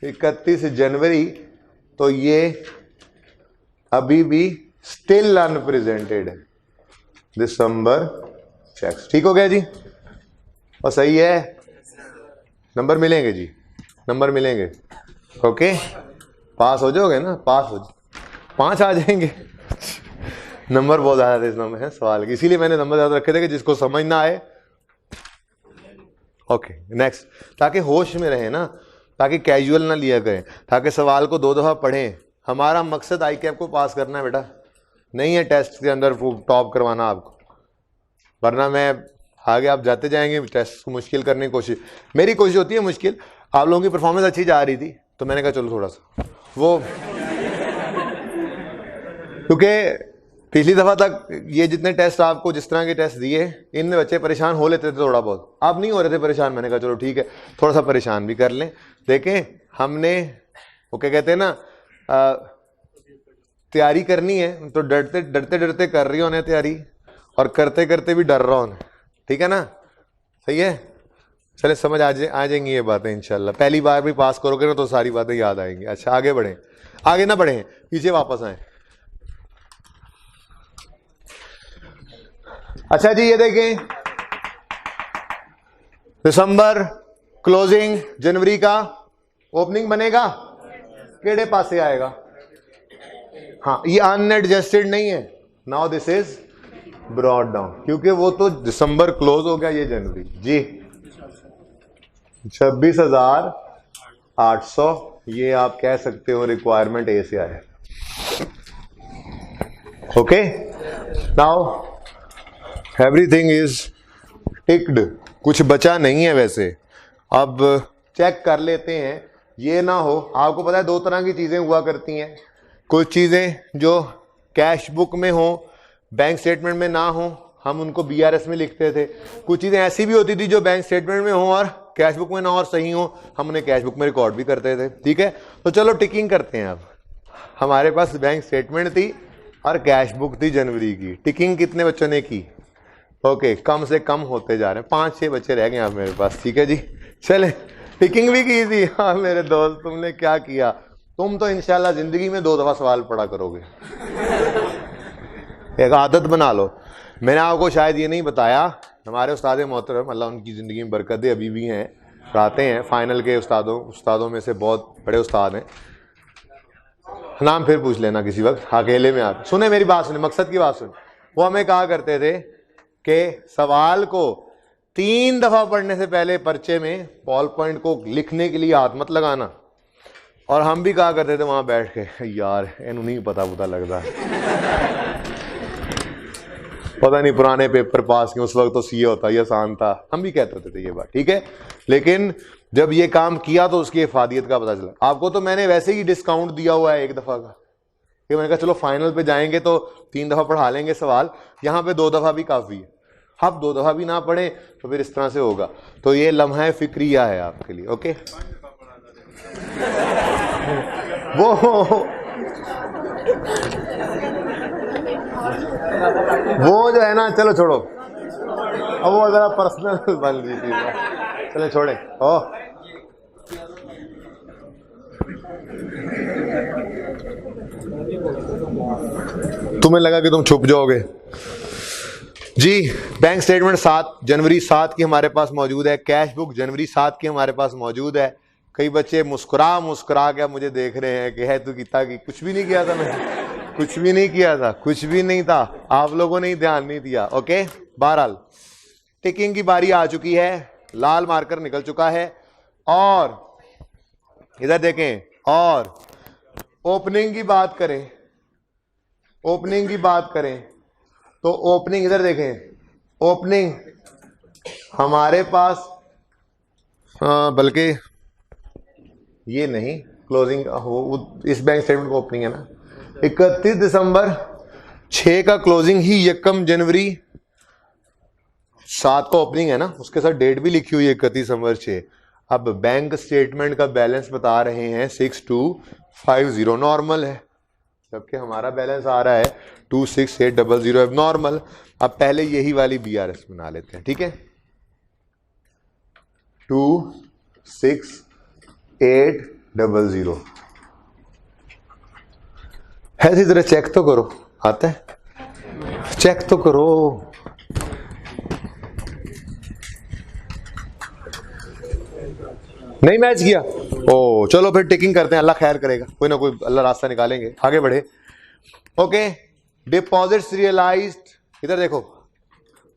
31 जनवरी, तो ये अभी भी स्टिल अनप्रेजेंटेड है, दिसंबर चेक्स। ठीक हो गया जी, और सही है, नंबर मिलेंगे जी, नंबर मिलेंगे। ओके, पास हो जाओगे ना, पास हो 5 आ जाएंगे। नंबर बहुत ज्यादा थे इस नंबर है सवाल की, इसीलिए मैंने नंबर ज्यादा रखे थे कि जिसको समझ ना आए। ओके नेक्स्ट, ताकि होश में रहे ना, ताकि कैजुअल ना लिया करें, ताकि सवाल को 2 दफा पढ़ें। हमारा मकसद आई कैप को पास करना है बेटा, नहीं है टेस्ट के अंदर टॉप करवाना आपको, वरना मैं आगे आप जाते जाएंगे टेस्ट को मुश्किल करने की कोशिश। मेरी कोशिश होती है मुश्किल, आप लोगों की परफॉर्मेंस अच्छी जा रही थी तो मैंने कहा चलो थोड़ा सा वो, क्योंकि पिछली दफा तक ये जितने टेस्ट आपको जिस तरह के टेस्ट दिए, इनमें बच्चे परेशान हो लेते थे थोड़ा बहुत, आप नहीं हो रहे थे परेशान। मैंने कहा चलो ठीक है, थोड़ा सा परेशान भी कर लें। देखें हमने वो क्या कहते हैं ना, तैयारी करनी है तो डरते डरते डरते कर रही होने तैयारी, और करते करते भी डर रहा होने, ठीक है ना, सही है। चले समझ आ जाएंगी ये बातें इंशाल्लाह, पहली बार भी पास करोगे ना तो सारी बातें याद आएंगी। अच्छा आगे बढ़ें, आगे ना बढ़ें, पीछे वापस आए। अच्छा जी ये देखें, दिसंबर क्लोजिंग, जनवरी का ओपनिंग बनेगा, केड़े पास से आएगा? हाँ ये अनएडजस्टेड नहीं है, now this is brought down, क्योंकि वो तो दिसंबर क्लोज हो गया, ये जनवरी जी 26,800, ये आप कह सकते हो रिक्वायरमेंट ए से आया। Okay now everything is ticked, कुछ बचा नहीं है वैसे। अब चेक कर लेते हैं, ये ना हो, आपको पता है 2 तरह की चीजें हुआ करती हैं, कुछ चीजें जो कैश बुक में हो, बैंक स्टेटमेंट में ना हो, हम उनको बीआरएस में लिखते थे। कुछ चीजें ऐसी भी होती थी जो बैंक स्टेटमेंट में हो और कैश बुक में ना और सही हो, हम उन्हें कैश बुक में रिकॉर्ड भी करते थे। ठीक है, तो चलो टिकिंग करते हैं। अब हमारे पास बैंक स्टेटमेंट थी और कैश बुक थी जनवरी की, टिकिंग कितने बच्चों ने की? ओके कम से कम होते जा रहे हैं, 5-6 बच्चे रह गए आप मेरे पास। ठीक है जी, चले टिकिंग भी की थी। हाँ मेरे दोस्त तुमने क्या किया, तुम तो इंशाल्लाह जिंदगी में 2 दफा सवाल पढ़ा करोगे। एक आदत बना लो। मैंने आपको शायद ये नहीं बताया, हमारे उस्ताद मोहतरम अल्लाह उनकी ज़िंदगी में बरकत दे, अभी भी हैं, पढ़ाते हैं, फाइनल के उस्तादों में से बहुत बड़े उस्ताद हैं। नाम फिर पूछ लेना किसी वक्त अकेले में। आप सुने मेरी बात, सुने मकसद की बात सुने। वो हमें कहा करते थे कि सवाल को 3 दफा पढ़ने से पहले पर्चे में बॉल पॉइंट को लिखने के लिए हाथ मत लगाना। और हम भी कहा करते थे वहां बैठ के, यार इन्हों नहीं पता लगता, पता नहीं पुराने पेपर पास के उस वक्त तो सीए होता, ये आसान था, हम भी कहते थे ये बात। ठीक है, लेकिन जब ये काम किया तो उसकी इफादियत का पता चला। आपको तो मैंने वैसे ही डिस्काउंट दिया हुआ है 1 दफा का, कि मैंने कहा चलो फाइनल पे जाएंगे तो 3 दफा पढ़ा लेंगे सवाल, यहाँ पे 2 दफा भी काफी है। आप 2 दफा भी ना पढ़े तो फिर इस तरह से होगा। तो ये लम्हा फिक्रिया है आपके लिए। ओके वो जो है ना, चलो छोड़ो, अब वो जरा पर्सनल बन रही थी, चलो छोड़े। ओ तुम्हें लगा कि तुम छुप जाओगे जी। बैंक स्टेटमेंट 7 जनवरी 7 की हमारे पास मौजूद है, कैश बुक जनवरी 7 की हमारे पास मौजूद है। कई बच्चे मुस्कुरा के मुझे देख रहे हैं कि है तू किता की, कुछ भी नहीं किया था मैंने, कुछ भी नहीं किया था, कुछ भी नहीं था, आप लोगों ने ही ध्यान नहीं दिया। ओके बहरहाल टिकिंग की बारी आ चुकी है, लाल मार्कर निकल चुका है। और इधर देखें, और ओपनिंग की बात करें, ओपनिंग की बात करें तो ओपनिंग इधर देखें, ओपनिंग हमारे पास बल्कि ये नहीं, क्लोजिंग हो इस बैंक स्टेटमेंट को ओपनिंग है ना, 31 दिसंबर 6 का क्लोजिंग ही, 1 जनवरी 7 का ओपनिंग है ना, उसके साथ डेट भी लिखी हुई है 31 दिसंबर 6। अब बैंक स्टेटमेंट का बैलेंस बता रहे हैं 6250 नॉर्मल है, जबकि हमारा बैलेंस आ रहा है 26800 एब नॉर्मल। अब पहले यही वाली बीआरएस बना लेते हैं। ठीक है, 26,800। ऐसी तरह चेक तो करो, आता है? चेक तो करो। नहीं मैच किया, ओ चलो फिर टिकिंग करते हैं, अल्लाह खैर करेगा, कोई ना कोई अल्लाह रास्ता निकालेंगे, आगे बढ़े। ओके, डिपॉजिट्स रियलाइज्ड, इधर देखो,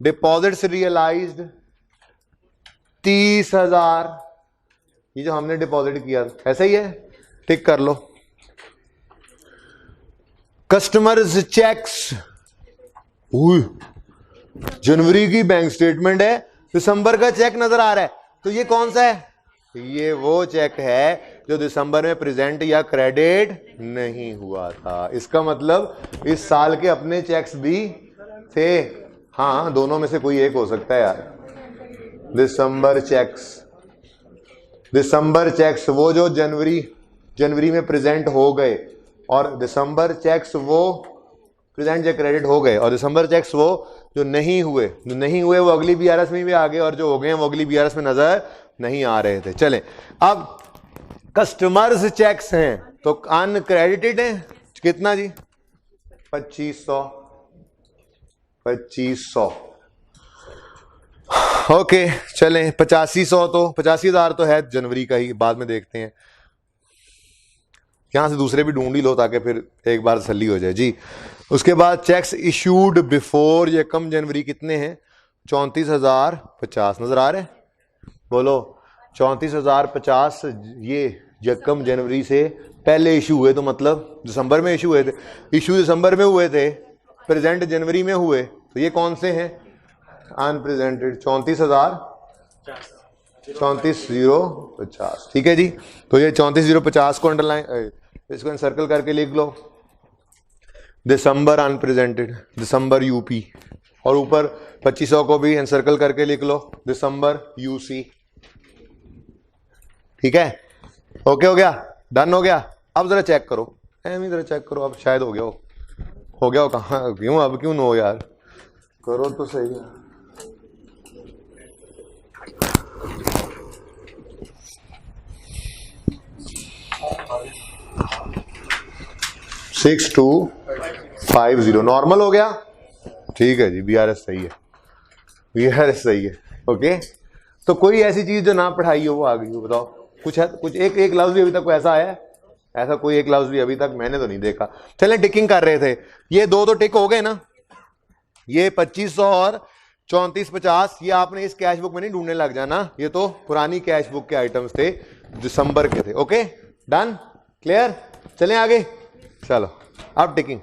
डिपॉजिट्स रियलाइज्ड 30,000, ये जो हमने डिपॉजिट किया ऐसा ही है, टिक कर लो। कस्टमर्स चेक्स, जनवरी की बैंक स्टेटमेंट है, दिसंबर का चेक नजर आ रहा है, तो ये कौन सा है? ये वो चेक है जो दिसंबर में प्रेजेंट या क्रेडिट नहीं हुआ था। इसका मतलब इस साल के अपने चेक्स भी थे। हाँ, दोनों में से कोई एक हो सकता है यार। दिसंबर चेक्स वो जो जनवरी में प्रेजेंट हो गए, और दिसंबर चेक्स वो प्रेजेंट या क्रेडिट हो गए, और दिसंबर चेक्स वो जो नहीं हुए वो अगली बीआरएस में भी आ गए, और जो हो गए हैं वो अगली बीआरएस में नजर नहीं आ रहे थे। चलें, अब कस्टमर्स चेक्स हैं तो अनक्रेडिटेड है कितना जी? 2500। ओके चलें, 8500 तो 85,000 तो है जनवरी का ही, बाद में देखते हैं, यहां से दूसरे भी ढूंढ ही लो ताकि फिर एक बार तसल्ली हो जाए जी। उसके बाद चेक्स इशूड बिफोर यकम जनवरी कितने हैं? 34,050 नजर आ रहे हैं? बोलो 34,050, ये यकम जनवरी से पहले इशू हुए, तो मतलब दिसंबर में इशू हुए थे, इशू दिसंबर में हुए थे, प्रेजेंट जनवरी में हुए, तो ये कौन से हैं? अनप्रेजेंटेड। 34,050, ठीक है जी। तो ये 34,050 को अंडरलाइन, इसको सर्कल करके लिख लो, दिसंबर अनप्रेजेंटेड, दिसंबर यूपी, और ऊपर 2500 को भी एनसर्कल करके लिख लो, दिसंबर यूसी। ठीक है, ओके हो गया, डन हो गया। अब जरा चेक करो, जरा चेक करो, अब शायद हो गया हो कहाँ, क्यों अब क्यों नो यार, करो तो सही है। सिक्स 250 नॉर्मल हो गया, ठीक है जी, बीआरएस सही है, बीआरएस सही है। ओके, तो कोई ऐसी चीज जो ना पढ़ाई हो वो आ गई हो, बताओ कुछ है? कुछ एक लफ्ज भी अभी तक ऐसा है? ऐसा कोई एक लफ्ज भी अभी तक मैंने तो नहीं देखा। चलें, टिकिंग कर रहे थे, ये दो तो टिक हो गए ना, ये 2500 और 3450, ये आपने इस कैश बुक में नहीं ढूंढने लग जाना, ये तो पुरानी कैश बुक के आइटम्स थे, दिसंबर के थे। ओके डन, क्लियर, चलें आगे, चलो अब टिकिंग।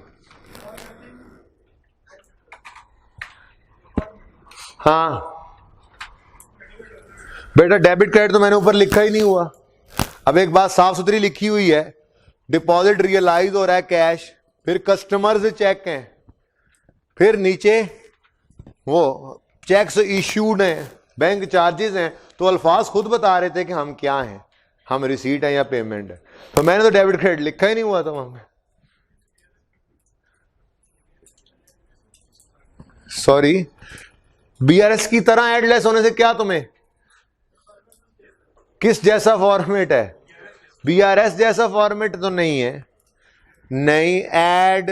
हाँ बेटा, डेबिट क्रेडिट तो मैंने ऊपर लिखा ही नहीं हुआ। अब एक बात साफ सुथरी लिखी हुई है, डिपॉजिट रियलाइज हो रहा है कैश, फिर कस्टमर से चेक हैं, फिर नीचे वो चेक्स इश्यूड हैं, बैंक चार्जेस हैं, तो अल्फाज खुद बता रहे थे कि हम क्या हैं, हम रिसीट है या पेमेंट है। तो मैंने तो डेबिट क्रेडिट लिखा ही नहीं हुआ था वहां में। सॉरी, बीआरएस की तरह एडलेस होने से क्या तुम्हें, किस जैसा फॉर्मेट है? बीआरएस जैसा फॉर्मेट तो नहीं है, नहीं, ऐड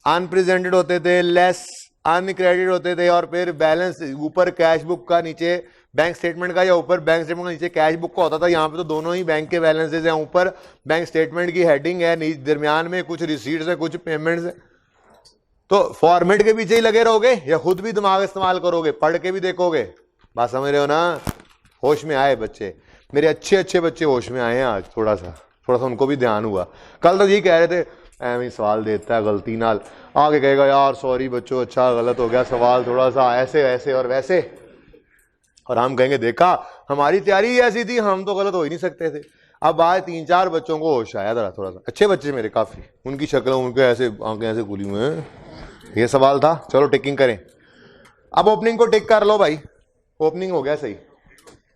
अनप्रेजेंटेड होते थे, लेस अनक्रेडिट होते थे, और फिर बैलेंस ऊपर कैश बुक का, नीचे बैंक स्टेटमेंट का, या ऊपर बैंक स्टेटमेंट का नीचे कैश बुक का होता था। यहाँ पे तो दोनों ही बैंक के बैलेंसेस हैं, ऊपर बैंक स्टेटमेंट की हेडिंग है, दरमियान में कुछ रिसीट्स है, कुछ पेमेंट्स है। तो फॉर्मेट के पीछे ही लगे रहोगे या खुद भी दिमाग इस्तेमाल करोगे, पढ़ के भी देखोगे? बात समझ रहे हो ना? होश में आए बच्चे, मेरे अच्छे अच्छे बच्चे होश में आए हैं आज, थोड़ा सा उनको भी ध्यान हुआ। कल तो यही कह रहे थे एवं सवाल देता है गलती नाल, आगे कहेगा यार सॉरी बच्चों, अच्छा गलत हो गया सवाल, थोड़ा सा ऐसे ऐसे और वैसे, और हम कहेंगे देखा हमारी तैयारी ऐसी थी, हम तो गलत हो ही नहीं सकते थे। अब आज 3-4 बच्चों को होश आया, थोड़ा सा अच्छे बच्चे मेरे काफी, उनकी शक्लों, उनके ऐसे आंखें ऐसे खुली हुई हैं, ये सवाल था। चलो टिकिंग करें, अब ओपनिंग को टिक कर लो भाई, ओपनिंग हो गया सही,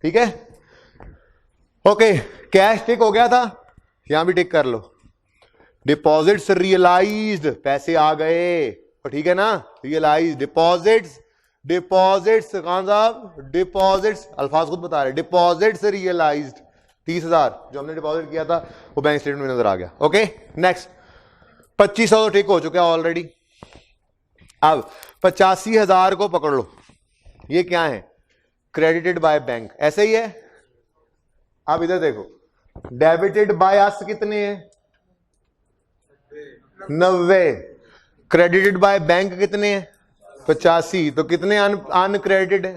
ठीक है। ओके, कैश टिक हो गया था, यहां भी टिक कर लो। डिपॉजिट्स रियलाइज्ड, पैसे आ गए, तो ठीक है ना, रियलाइज डिपॉजिट्स डिपॉजिट्स, खान साहब डिपॉजिट्स, अल्फाज खुद बता रहे, डिपॉजिट्स रियलाइज्ड 30,000 जो हमने डिपॉजिट किया था वो बैंक स्टेटमेंट में नजर आ गया। ओके नेक्स्ट 2500 तो ठीक हो चुका है ऑलरेडी। अब 85,000 को पकड़ लो, ये क्या है, क्रेडिटेड बाय बैंक, ऐसे ही है। अब इधर देखो, डेबिटेड बाय अस कितने हैं, 90, क्रेडिटेड बाय बैंक कितने हैं, 85, तो कितने अनक्रेडिटेड है,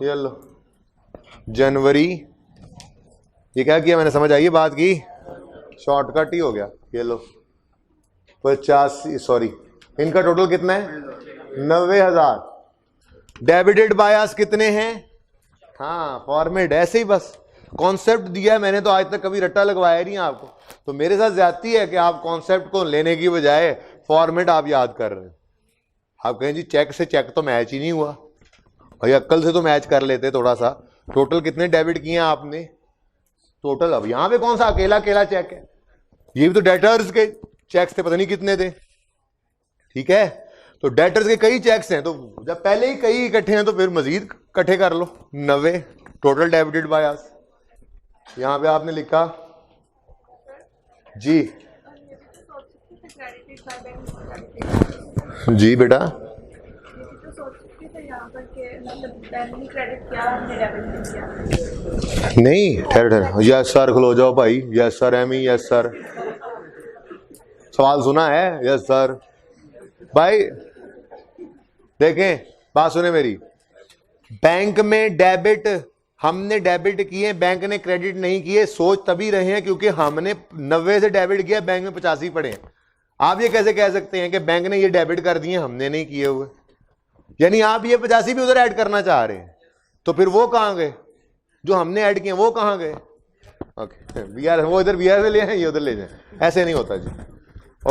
ये लो जनवरी, ये क्या किया मैंने, समझ आई बात की, शॉर्टकट ही हो गया, ये लो 85, सॉरी इनका टोटल कितना है 90,000, डेबिटेड बाय अस कितने हैं, हाँ फॉर्मेट ऐसे ही बस कॉन्सेप्ट दिया है मैंने, तो आज तक कभी रट्टा लगवाया नहीं आपको, तो मेरे साथ ज्यादती है कि आप कॉन्सेप्ट को लेने की बजाय फॉर्मेट आप याद कर रहे हैं। आप कहें जी चेक से चेक तो मैच ही नहीं हुआ, भाई अक्ल से तो मैच कर लेते थोड़ा सा, टोटल कितने डेबिट किए हैं आपने टोटल, अब यहां पे कौन सा अकेला अकेला चेक है, ये भी तो डेटर्स के चेक्स थे, पता नहीं कितने थे, ठीक है, तो डेटर्स के कई चेक्स हैं, तो जब पहले ही कई इकट्ठे हैं तो फिर मजीद इकट्ठे कर लो, 90 टोटल डेबिटेड बाय अस, यहां पे आपने लिखा जी, जी बेटा नहीं, ठहर ठहर, यस सर खलो जाओ भाई, यस सर एमी, यस सर, सवाल सुना है, यस सर भाई, देखें बात सुने मेरी, बैंक में डेबिट हमने डेबिट किए, बैंक ने क्रेडिट नहीं किए, सोच तभी रहे हैं क्योंकि हमने 90 से डेबिट किया, बैंक में 85 पड़े हैं। आप ये कैसे कह सकते हैं कि बैंक ने ये डेबिट कर दिए हमने नहीं किए हुए, यानी आप ये 85 भी उधर ऐड करना चाह रहे हैं, तो फिर वो कहां गए जो हमने ऐड किए, वो कहां गए, ओके बीआर, वो इधर बीआर से ले आए, ये उधर ले जाए, ऐसे नहीं होता जी।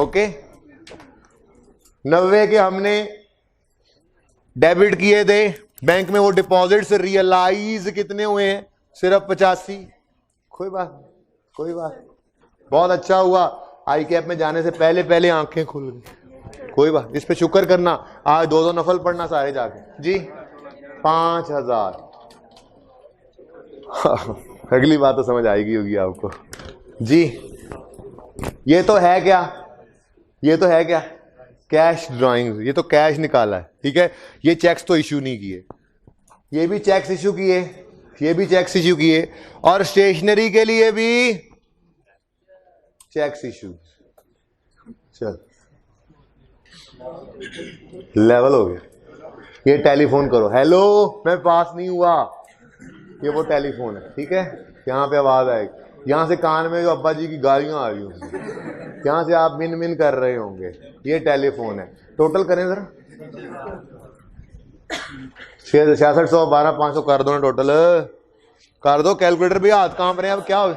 ओके 90 के हमने डेबिट किए थे बैंक में, वो डिपॉजिट से रियलाइज कितने हुए हैं, सिर्फ 85, कोई बात कोई बात, बहुत अच्छा हुआ आई कैप में जाने से पहले पहले आंखें खुल गई, कोई बात, इस पे शुक्र करना, आज 2-2 नफल पढ़ना सारे जाके जी, 5,000 अगली बात तो समझ आएगी होगी आपको जी। ये तो है क्या, ये तो है क्या, कैश ड्राइंग्स, ये तो कैश निकाला है, ठीक है, ये चेक्स तो इशू नहीं किए, ये भी चेक्स इशू किए, ये भी चेक्स इशू किए, और स्टेशनरी के लिए भी चेक्स इशू, चल लेवल हो गया। ये टेलीफोन करो, हेलो मैं पास नहीं हुआ, ये वो टेलीफोन है, ठीक है, यहां पे आवाज आएगी, यहां से कान में जो अब्बा जी की गालियां आ रही होंगी, यहां से आप मिन मिन कर रहे होंगे, ये टेलीफोन है, टोटल करें जरा 6600 12,500 कर दो ना, टोटल कर दो, कैलकुलेटर भी हाथ कांप रहे हैं, अब क्या हो,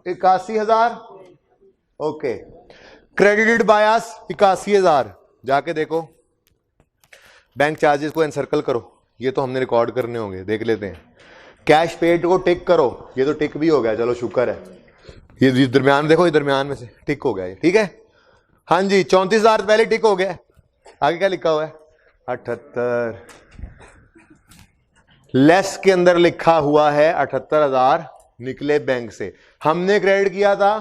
81,000, ओके, क्रेडिटेड बाय अस 81,000, जाके देखो बैंक चार्जेस को एनसर्कल करो, ये तो हमने रिकॉर्ड करने होंगे, देख लेते हैं, कैश पेड को टिक करो, ये तो टिक भी हो गया, चलो शुक्र है, ये दरमियान देखो, ये दरमियान में से टिक हो गया ये, ठीक है, हाँ जी 34,000 पहले टिक हो गया, आगे क्या लिखा हुआ है 78, लेस के अंदर लिखा हुआ है 78,000 निकले बैंक से, हमने क्रेडिट किया था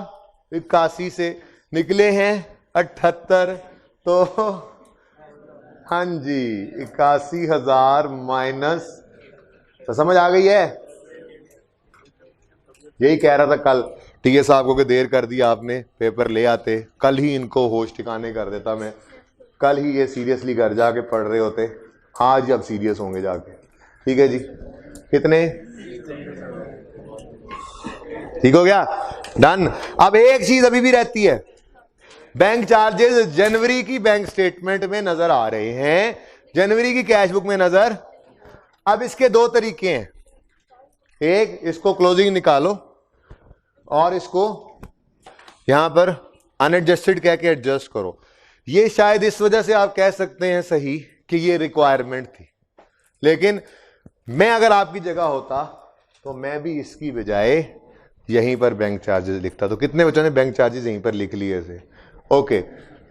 81 से, निकले हैं 78, तो हाँ जी 81,000 माइनस, तो समझ आ गई है, यही कह रहा था कल टीए साहब को कि देर कर दी आपने, पेपर ले आते, कल ही इनको होश ठिकाने कर देता मैं, कल ही ये सीरियसली घर जाके पढ़ रहे होते, आज अब सीरियस होंगे जाके, ठीक है जी, कितने, ठीक हो गया, डन। अब एक चीज अभी भी रहती है, बैंक चार्जेस जनवरी की बैंक स्टेटमेंट में नजर आ रहे हैं, जनवरी की कैश बुक में नजर, अब इसके दो तरीके हैं, एक इसको क्लोजिंग निकालो और इसको यहां पर अनएडजस्टेड कह के एडजस्ट करो, ये शायद इस वजह से आप कह सकते हैं सही कि ये रिक्वायरमेंट थी, लेकिन मैं अगर आपकी जगह होता तो मैं भी इसकी बजाय यहीं पर बैंक चार्जेस लिखता, तो कितने बच्चों ने बैंक चार्जेस यहीं पर लिख लिए थे, ओके,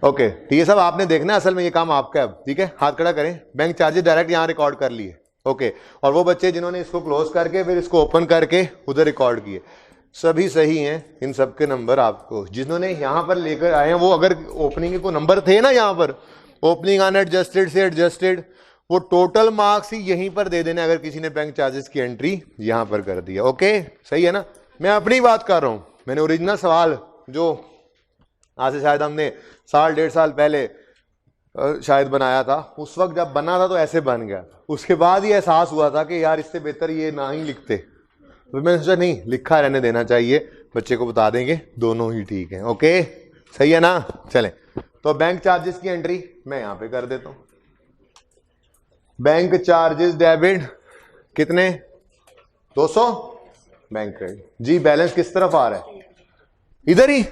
ओके ठीक है साहब, आपने देखना है, असल में ये काम आपका है अब, ठीक है। हाथ खड़ा करें। बैंक चार्जेस डायरेक्ट यहाँ रिकॉर्ड कर लिए, ओके। और वो बच्चे जिन्होंने इसको क्लोज करके फिर इसको ओपन करके उधर रिकॉर्ड किए, सभी सही हैं। इन सब के नंबर आपको जिन्होंने यहाँ पर लेकर आए हैं, वो अगर ओपनिंग के कोई नंबर थे ना यहाँ पर, ओपनिंग अनएडजस्टेड से एडजस्टेड, वो टोटल मार्क्स ही यहीं पर दे देने अगर किसी ने बैंक चार्जेस की एंट्री यहाँ पर कर दिया। ओके सही है ना। मैं अपनी बात कर रहा हूँ, मैंने ओरिजिनल सवाल जो आज से शायद हमने साल 1.5 साल पहले शायद बनाया था, उस वक्त जब बना था तो ऐसे बन गया। उसके बाद ही एहसास हुआ था कि यार इससे बेहतर ये ना ही लिखते, तो मैंने सोचा नहीं, लिखा रहने देना चाहिए, बच्चे को बता देंगे, दोनों ही ठीक है। ओके सही है ना। चलें, तो बैंक चार्जेस की एंट्री मैं यहाँ पे कर देता हूँ। बैंक चार्जेस डेबिट कितने 200, बैंक क्रेडिट जी। बैलेंस किस तरफ आ रहा है, इधर ही।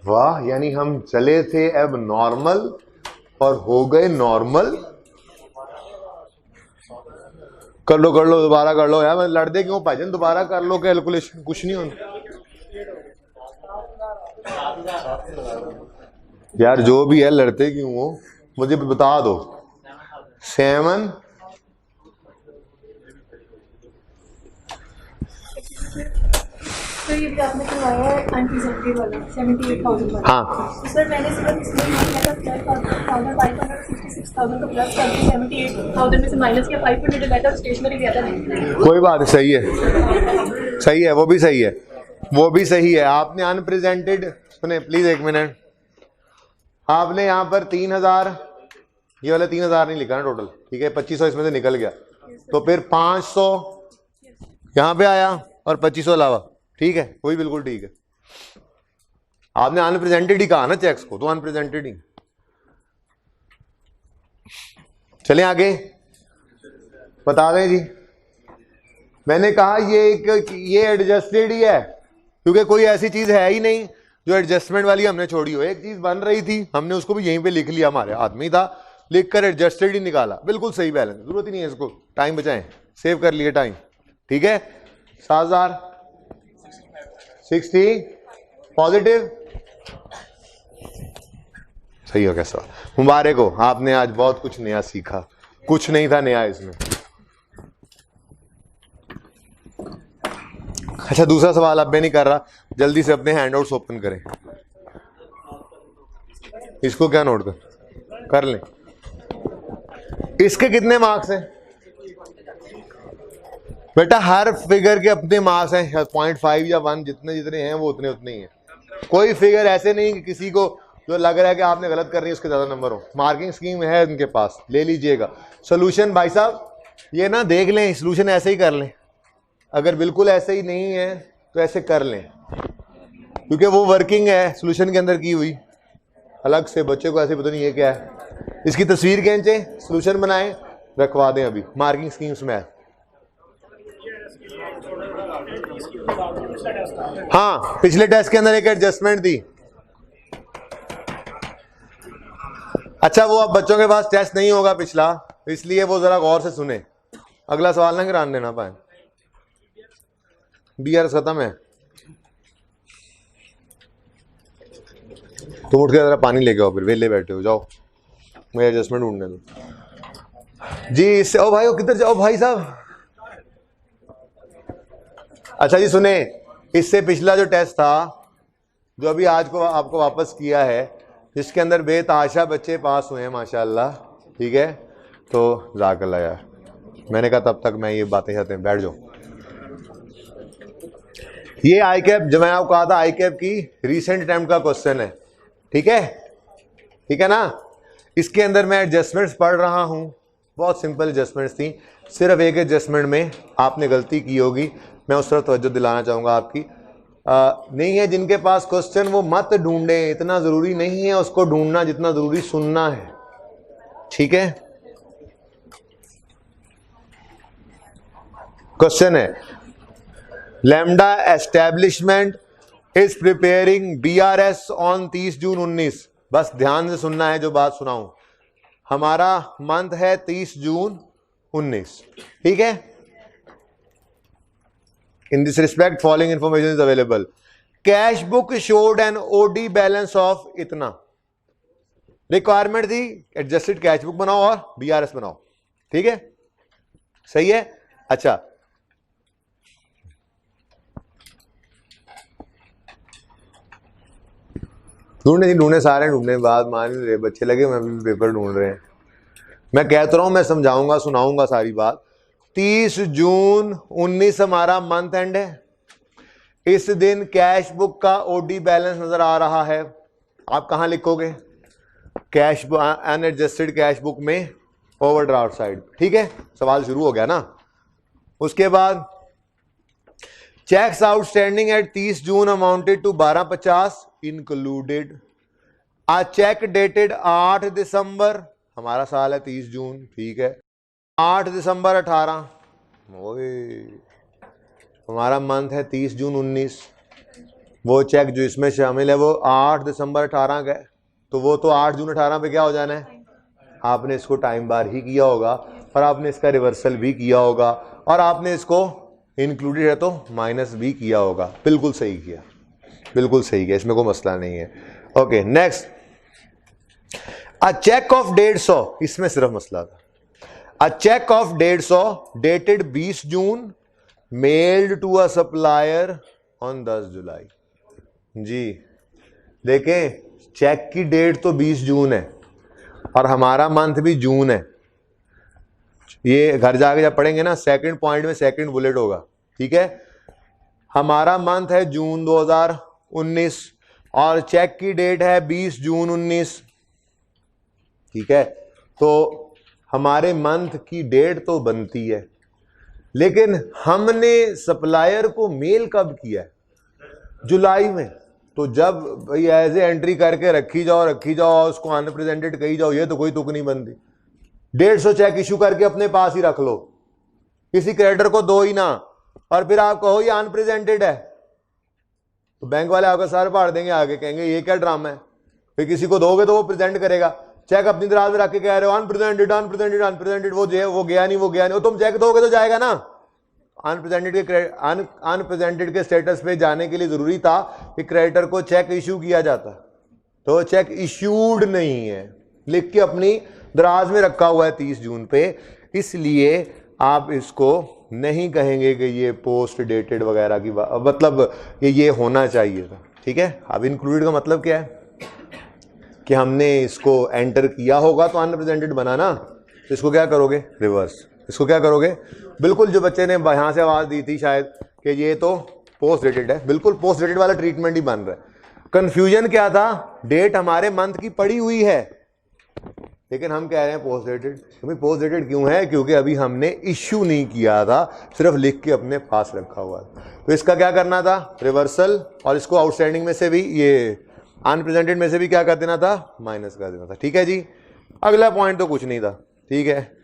वाह, यानी हम चले थे अब नॉर्मल और हो गए नॉर्मल। कर लो दोबारा कर लो यार, मैं लड़ते क्यों भाईजान, दोबारा कर लो कैलकुलेशन, कुछ नहीं होना यार, जो भी है लड़ते क्यों हो मुझे बता दो। 7 तो ये भी आपने करवाया है अनप्रेजेंटेड वाला 78,000 वाला। हाँ तो सर मैंने सिर्फ इसमें मतलब 12,566,000 का प्लस करके 78,000 में से माइनस किया, 500 लेटर स्टेशनरी दिया था। कोई बात नहीं, सही है, सही है, वो भी सही है, वो भी सही है। आपने अनप्रेजेंटेड, सुने प्लीज एक मिनट, आपने यहाँ पर 3,000, ये वाला 3,000 नहीं लिखा ना टोटल, ठीक है, 2500 इसमें से निकल गया, तो फिर 500 यहाँ पे आया और 2500 अलावा, ठीक है, वही बिल्कुल ठीक है। आपने अनप्रेजेंटेड ही कहा ना चेक्स को, तो अनप्रेजेंटेड ही। चलें आगे, बता दें जी। मैंने कहा ये एडजस्टेड ही है, क्योंकि कोई ऐसी चीज है ही नहीं जो एडजस्टमेंट वाली हमने छोड़ी हो। एक चीज बन रही थी, हमने उसको भी यहीं पे लिख लिया, हमारे हाथ में ही था, लिख कर एडजस्टेड ही निकाला, बिल्कुल सही बैलेंस, जरूरत ही नहीं है इसको, टाइम बचाएं, सेव कर लिए टाइम, ठीक है। 7,060 पॉजिटिव, सही हो गया सर, मुबारक हो, आपने आज बहुत कुछ नया सीखा, कुछ नहीं था नया इसमें। अच्छा, दूसरा सवाल अब मैं नहीं कर रहा, जल्दी से अपने हैंडआउट्स ओपन करें। इसको क्या नोट कर लें। इसके कितने मार्क्स हैं बेटा, हर फिगर के अपने मार्क्स हैं, 0.5 या 1, जितने जितने हैं वो उतने उतने ही हैं। कोई फिगर ऐसे नहीं कि किसी को जो लग रहा है कि आपने गलत कर रही है उसके ज्यादा नंबर हो, मार्किंग स्कीम है इनके पास, ले लीजिएगा। सोल्यूशन भाई साहब ये ना देख लें, सोल्यूशन ऐसे ही कर लें, अगर बिल्कुल ऐसे ही नहीं है तो ऐसे कर लें, क्योंकि वो वर्किंग है सोल्यूशन के अंदर की हुई, अलग से बच्चे को ऐसे पता नहीं ये क्या है, इसकी तस्वीर खींचे, सोल्यूशन बनाएं, रखवा दें अभी मार्किंग स्कीम्स में। हाँ, पिछले टेस्ट के अंदर एक एडजस्टमेंट थी। अच्छा, वो अब बच्चों के पास टेस्ट नहीं होगा पिछला, इसलिए वो जरा गौर से सुने, अगला सवाल ना गिरान देना पाए। BR खत्म है, तुम उठ के जरा पानी लेके आओ, फिर वेले बैठे हो, जाओ मुझे एडजस्टमेंट ढूंढने दो जी। इससे ओ भाई, किधर जाओ भाई साहब। अच्छा जी सुने, इससे पिछला जो टेस्ट था, जो अभी आज को आपको वापस किया है, जिसके अंदर बेतहाशा बच्चे पास हुए हैं माशाल्लाह, ठीक है, तो जाकल्ला यार, मैंने कहा तब तक मैं ये बातें कहते हैं, बैठ जाओ। ये आई कैप, जो मैंने आपको कहा था आई कैप की रीसेंट अटेम्प्ट का क्वेश्चन है, ठीक है, ठीक है ना। इसके अंदर मैं एडजस्टमेंट्स पढ़ रहा हूं, बहुत सिंपल एडजस्टमेंट्स थी, सिर्फ एक एडजस्टमेंट में आपने गलती की होगी, मैं उस तरफ तवज्जो दिलाना चाहूंगा आपकी। नहीं है जिनके पास क्वेश्चन वो मत ढूंढें, इतना जरूरी नहीं है उसको ढूंढना जितना जरूरी सुनना है, ठीक है। क्वेश्चन है, lambda establishment is preparing BRS on 30 जून 19, बस ध्यान से सुनना है जो बात सुनाऊं, हमारा मंथ है 30 जून 19, ठीक है। In this respect following information is available, cash book showed an OD balance of इतना। रिक्वायरमेंट थी एडजस्टेड कैश बुक बनाओ और बीआरएस बनाओ, ठीक है, सही है। अच्छा, ढूंढने सारे ढूंढने, बात मान नहीं रहे बच्चे, लगे मैं भी पेपर ढूंढ रहे हैं। मैं कहता रहा हूं, मैं समझाऊंगा सुनाऊंगा सारी बात। 30 जून 19 हमारा मंथ एंड है। इस दिन कैश बुक का ओडी बैलेंस नजर आ रहा है। आप कहां लिखोगे? कैश अनएडजस्टेड कैश बुक में ओवरड्राफ्ट साइड, ठीक है। सवाल शुरू हो गया ना। उसके बाद cheques outstanding at 30 June amounted to 1250 included a cheque dated 8 December, हमारा साल है 30 जून, ठीक है, 8 दिसंबर 18, हमारा मंथ है 30 जून 19। वो चेक जो इसमें शामिल है वो 8 दिसंबर 18 का है, तो वो तो 8 जून 18 पे क्या हो जाना है? आपने इसको टाइम बार ही किया होगा और आपने इसका रिवर्सल भी किया होगा और आपने इसको इंक्लूडेड है तो माइनस भी किया होगा। बिल्कुल सही किया, बिल्कुल सही किया, इसमें कोई मसला नहीं है। Okay, next, a cheque of 150, इसमें सिर्फ मसला था। A cheque of 150 dated 20 June mailed to a supplier on 10 July. जी देखें, चेक की डेट तो 20 जून है और हमारा मंथ भी जून है। ये घर जाके जब पढ़ेंगे ना, सेकंड पॉइंट में सेकंड बुलेट होगा, ठीक है। हमारा मंथ है जून 2019 और चेक की डेट है 20 जून 19, ठीक है। तो हमारे मंथ की डेट तो बनती है, लेकिन हमने सप्लायर को मेल कब किया है? जुलाई में। तो जब भाई एज ए एंट्री करके रखी जाओ उसको अनप्रेजेंटेड कही जाओ, ये तो कोई तुक नहीं बनती। 150 चेक इशू करके अपने पास ही रख लो, किसी क्रेडिटर को दो ही ना, और फिर आप कहो ये अनप्रेजेंटेड है, तो बैंक वाले आपका सर फाड़ देंगे, आगे कहेंगे ये क्या ड्रामा है। फिर किसी को दोगे तो वो प्रेजेंट करेगा, चेक अपनी दराज में रख के कह रहे हो अनप्रेजेंटेड अनप्रेजेंटेड अनप्रेजेंटेड, वो गया नहीं, तुम चेक दोगे तो जाएगा ना। अनप्रेजेंटेड के स्टेटस पे जाने के लिए जरूरी था कि क्रेडिटर को चेक इशू किया जाता, तो चेक इशूड नहीं है, लिख के अपनी दराज में रखा हुआ है 30 जून पे, इसलिए आप इसको नहीं कहेंगे कि ये पोस्ट डेटेड वगैरह की मतलब ये होना चाहिए था, ठीक है। अब इंक्लूडेड का मतलब क्या है कि हमने इसको एंटर किया होगा तो अनप्रेजेंटेड बना ना, तो इसको क्या करोगे? रिवर्स। इसको क्या करोगे? बिल्कुल जो बच्चे ने यहां से आवाज दी थी शायद कि ये तो पोस्ट डेटेड है, बिल्कुल पोस्ट डेटेड वाला ट्रीटमेंट ही बन रहा है। कंफ्यूजन क्या था? डेट हमारे मंथ की पड़ी हुई है, लेकिन हम कह रहे हैं पोस्ट डेटेड। तो भाई पोस्ट डेटेड क्यों है? क्योंकि अभी हमने इश्यू नहीं किया था, सिर्फ लिख के अपने पास रखा हुआ था। तो इसका क्या करना था? रिवर्सल, और इसको आउटस्टैंडिंग में से भी, ये अनप्रेजेंटेड में से भी क्या कर देना था? माइनस कर देना था, ठीक है जी। अगला पॉइंट तो कुछ नहीं था, ठीक है।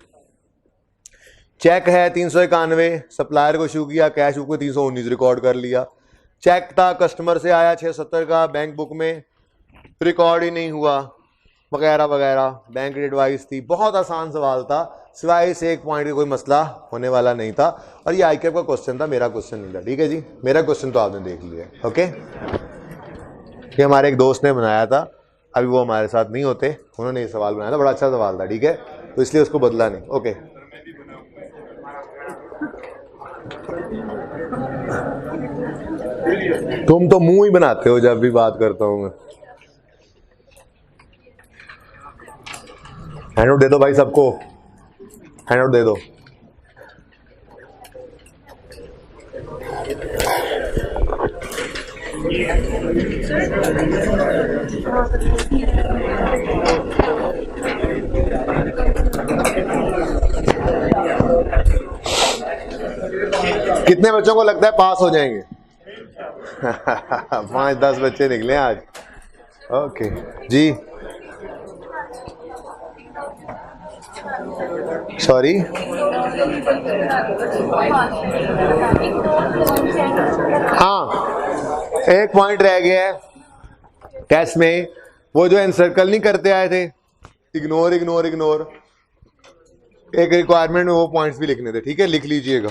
चेक है 391, सप्लायर को इशू किया, कैश बुक में 319 रिकॉर्ड कर लिया। चेक था कस्टमर से आया 670 का, बैंक बुक में रिकॉर्ड ही नहीं हुआ, वगैरह वगैरह, बैंक एडवाइस थी। बहुत आसान सवाल था, सिवाय इस एक पॉइंट का कोई मसला होने वाला नहीं था, और ये आईक्यूब का क्वेश्चन था, मेरा क्वेश्चन नहीं था, ठीक है जी। मेरा क्वेश्चन तो आपने देख लिया, ओके। ये हमारे एक दोस्त ने बनाया था, अभी वो हमारे साथ नहीं होते, उन्होंने ये सवाल बनाया था, बड़ा अच्छा सवाल था, ठीक है, तो इसलिए उसको बदला नहीं, ओके। तुम तो मुंह ही बनाते हो जब भी बात करता हूं मैं। हैंडआउट दे दो भाई सबको, हैंडआउट दे दो। कितने बच्चों को लगता है पास हो जाएंगे? 5-10 बच्चे निकले आज, ओके जी। सॉरी, हाँ एक पॉइंट रह गया है टेस्ट में, वो जो एनसर्कल नहीं करते आए थे, इग्नोर इग्नोर इग्नोर, एक रिक्वायरमेंट में वो पॉइंट्स भी लिखने थे, ठीक है, लिख लीजिएगा।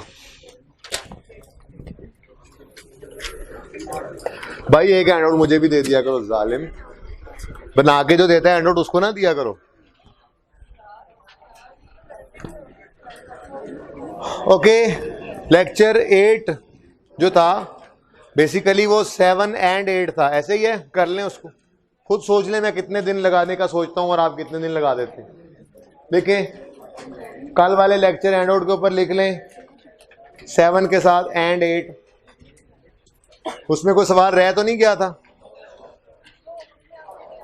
भाई एक एंड आउट मुझे भी दे दिया करो जालिम, बना के जो देता है एंड आउट उसको ना दिया करो। ओके, लेक्चर 8 जो था बेसिकली वो 7 एंड 8 था, ऐसे ही है, कर लें उसको, खुद सोच लें मैं कितने दिन लगाने का सोचता हूं और आप कितने दिन लगा देते हैं। देखें कल वाले लेक्चर एंड आउट के ऊपर लिख लें 7 के साथ एंड 8, उसमें कोई सवाल रह तो नहीं गया था,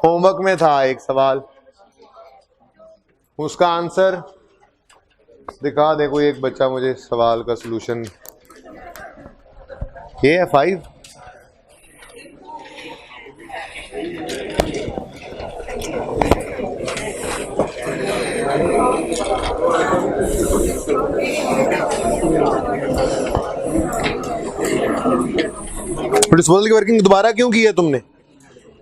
होमवर्क में था एक सवाल, उसका आंसर दिखा दे कोई एक बच्चा मुझे, सवाल का सलूशन ये है 5। डिस्पोजल की वर्किंग दोबारा क्यों की है तुमने?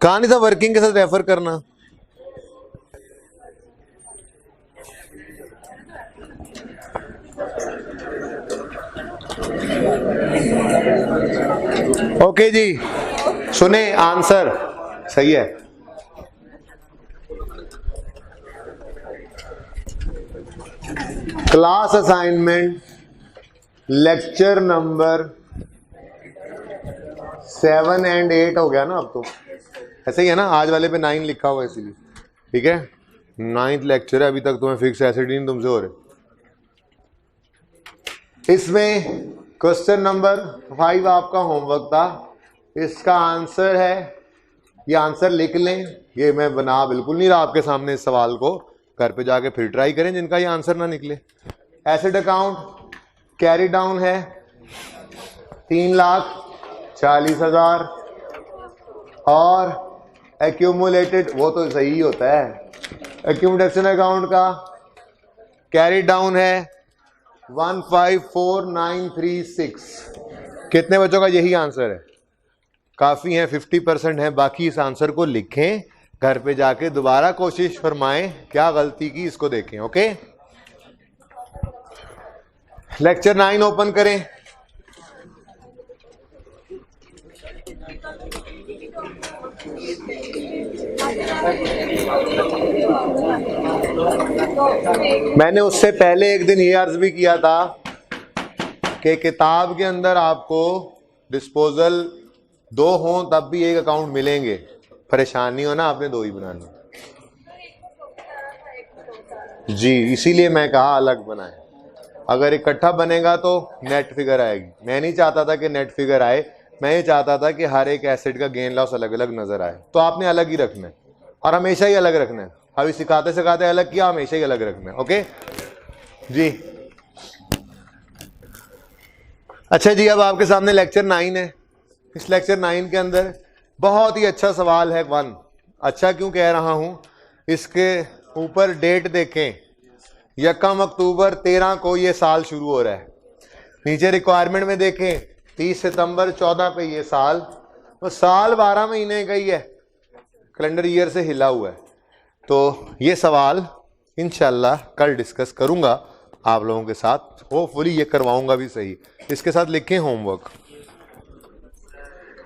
कहा नहीं था वर्किंग के साथ रेफर करना? ओके जी, सुने आंसर सही है। Class assignment lecture number 7 and 8 हो गया ना अब तो, ऐसे ही है ना, आज वाले पे 9 लिखा हुआ है इसीलिए, ठीक है। 9th लेक्चर है, अभी तक तुम्हें फिक्स एसिड नहीं तुमसे हो रहे। इसमें क्वेश्चन नंबर 5 आपका होमवर्क था, इसका आंसर है, ये आंसर लिख लें, ये मैं बना बिल्कुल नहीं रहा आपके सामने इस सवाल को, घर पे जाके फिर ट्राई करें जिनका ये आंसर ना निकले। एसिड अकाउंट कैरी डाउन है 3,40,000 और एक्यूमुलेटेड, वो तो सही होता है, एक्यूमुलेशन अकाउंट का कैरी डाउन है 154936। कितने बच्चों का यही आंसर है? काफी है, 50% है। बाकी इस आंसर को लिखें, घर पे जाके दोबारा कोशिश फरमाएं, क्या गलती की इसको देखें। ओके, लेक्चर 9 ओपन करें। मैंने उससे पहले एक दिन ये अर्ज भी किया था कि किताब के अंदर आपको डिस्पोजल 2 हों तब भी एक अकाउंट मिलेंगे, परेशानी हो ना आपने 2 ही बनाने जी, इसीलिए मैं कहा अलग बनाए। अगर इकट्ठा बनेगा तो नेट फिगर आएगी, मैं नहीं चाहता था कि नेट फिगर आए, मैं ये चाहता था कि हर एक एसिड का गेन लॉस अलग अलग नजर आए। तो आपने अलग ही रखना है और हमेशा ही अलग रखना है, अभी सिखाते सिखाते अलग किया, हमेशा ही अलग रखना है। ओके जी, अच्छा जी, अब आपके सामने लेक्चर 9 है। इस लेक्चर 9 के अंदर बहुत ही अच्छा सवाल है 1। अच्छा क्यों कह रहा हूं, इसके ऊपर डेट देखें, 1 अक्टूबर 13 को ये साल शुरू हो रहा है। नीचे रिक्वायरमेंट में देखें 30 सितंबर 14 पे ये साल, तो साल 12 महीने का ही है, कैलेंडर ईयर से हिला हुआ है। तो ये सवाल इंशाल्लाह कल डिस्कस करूंगा आप लोगों के साथ, होपफुली ये करवाऊंगा भी सही। इसके साथ लिखें होमवर्क।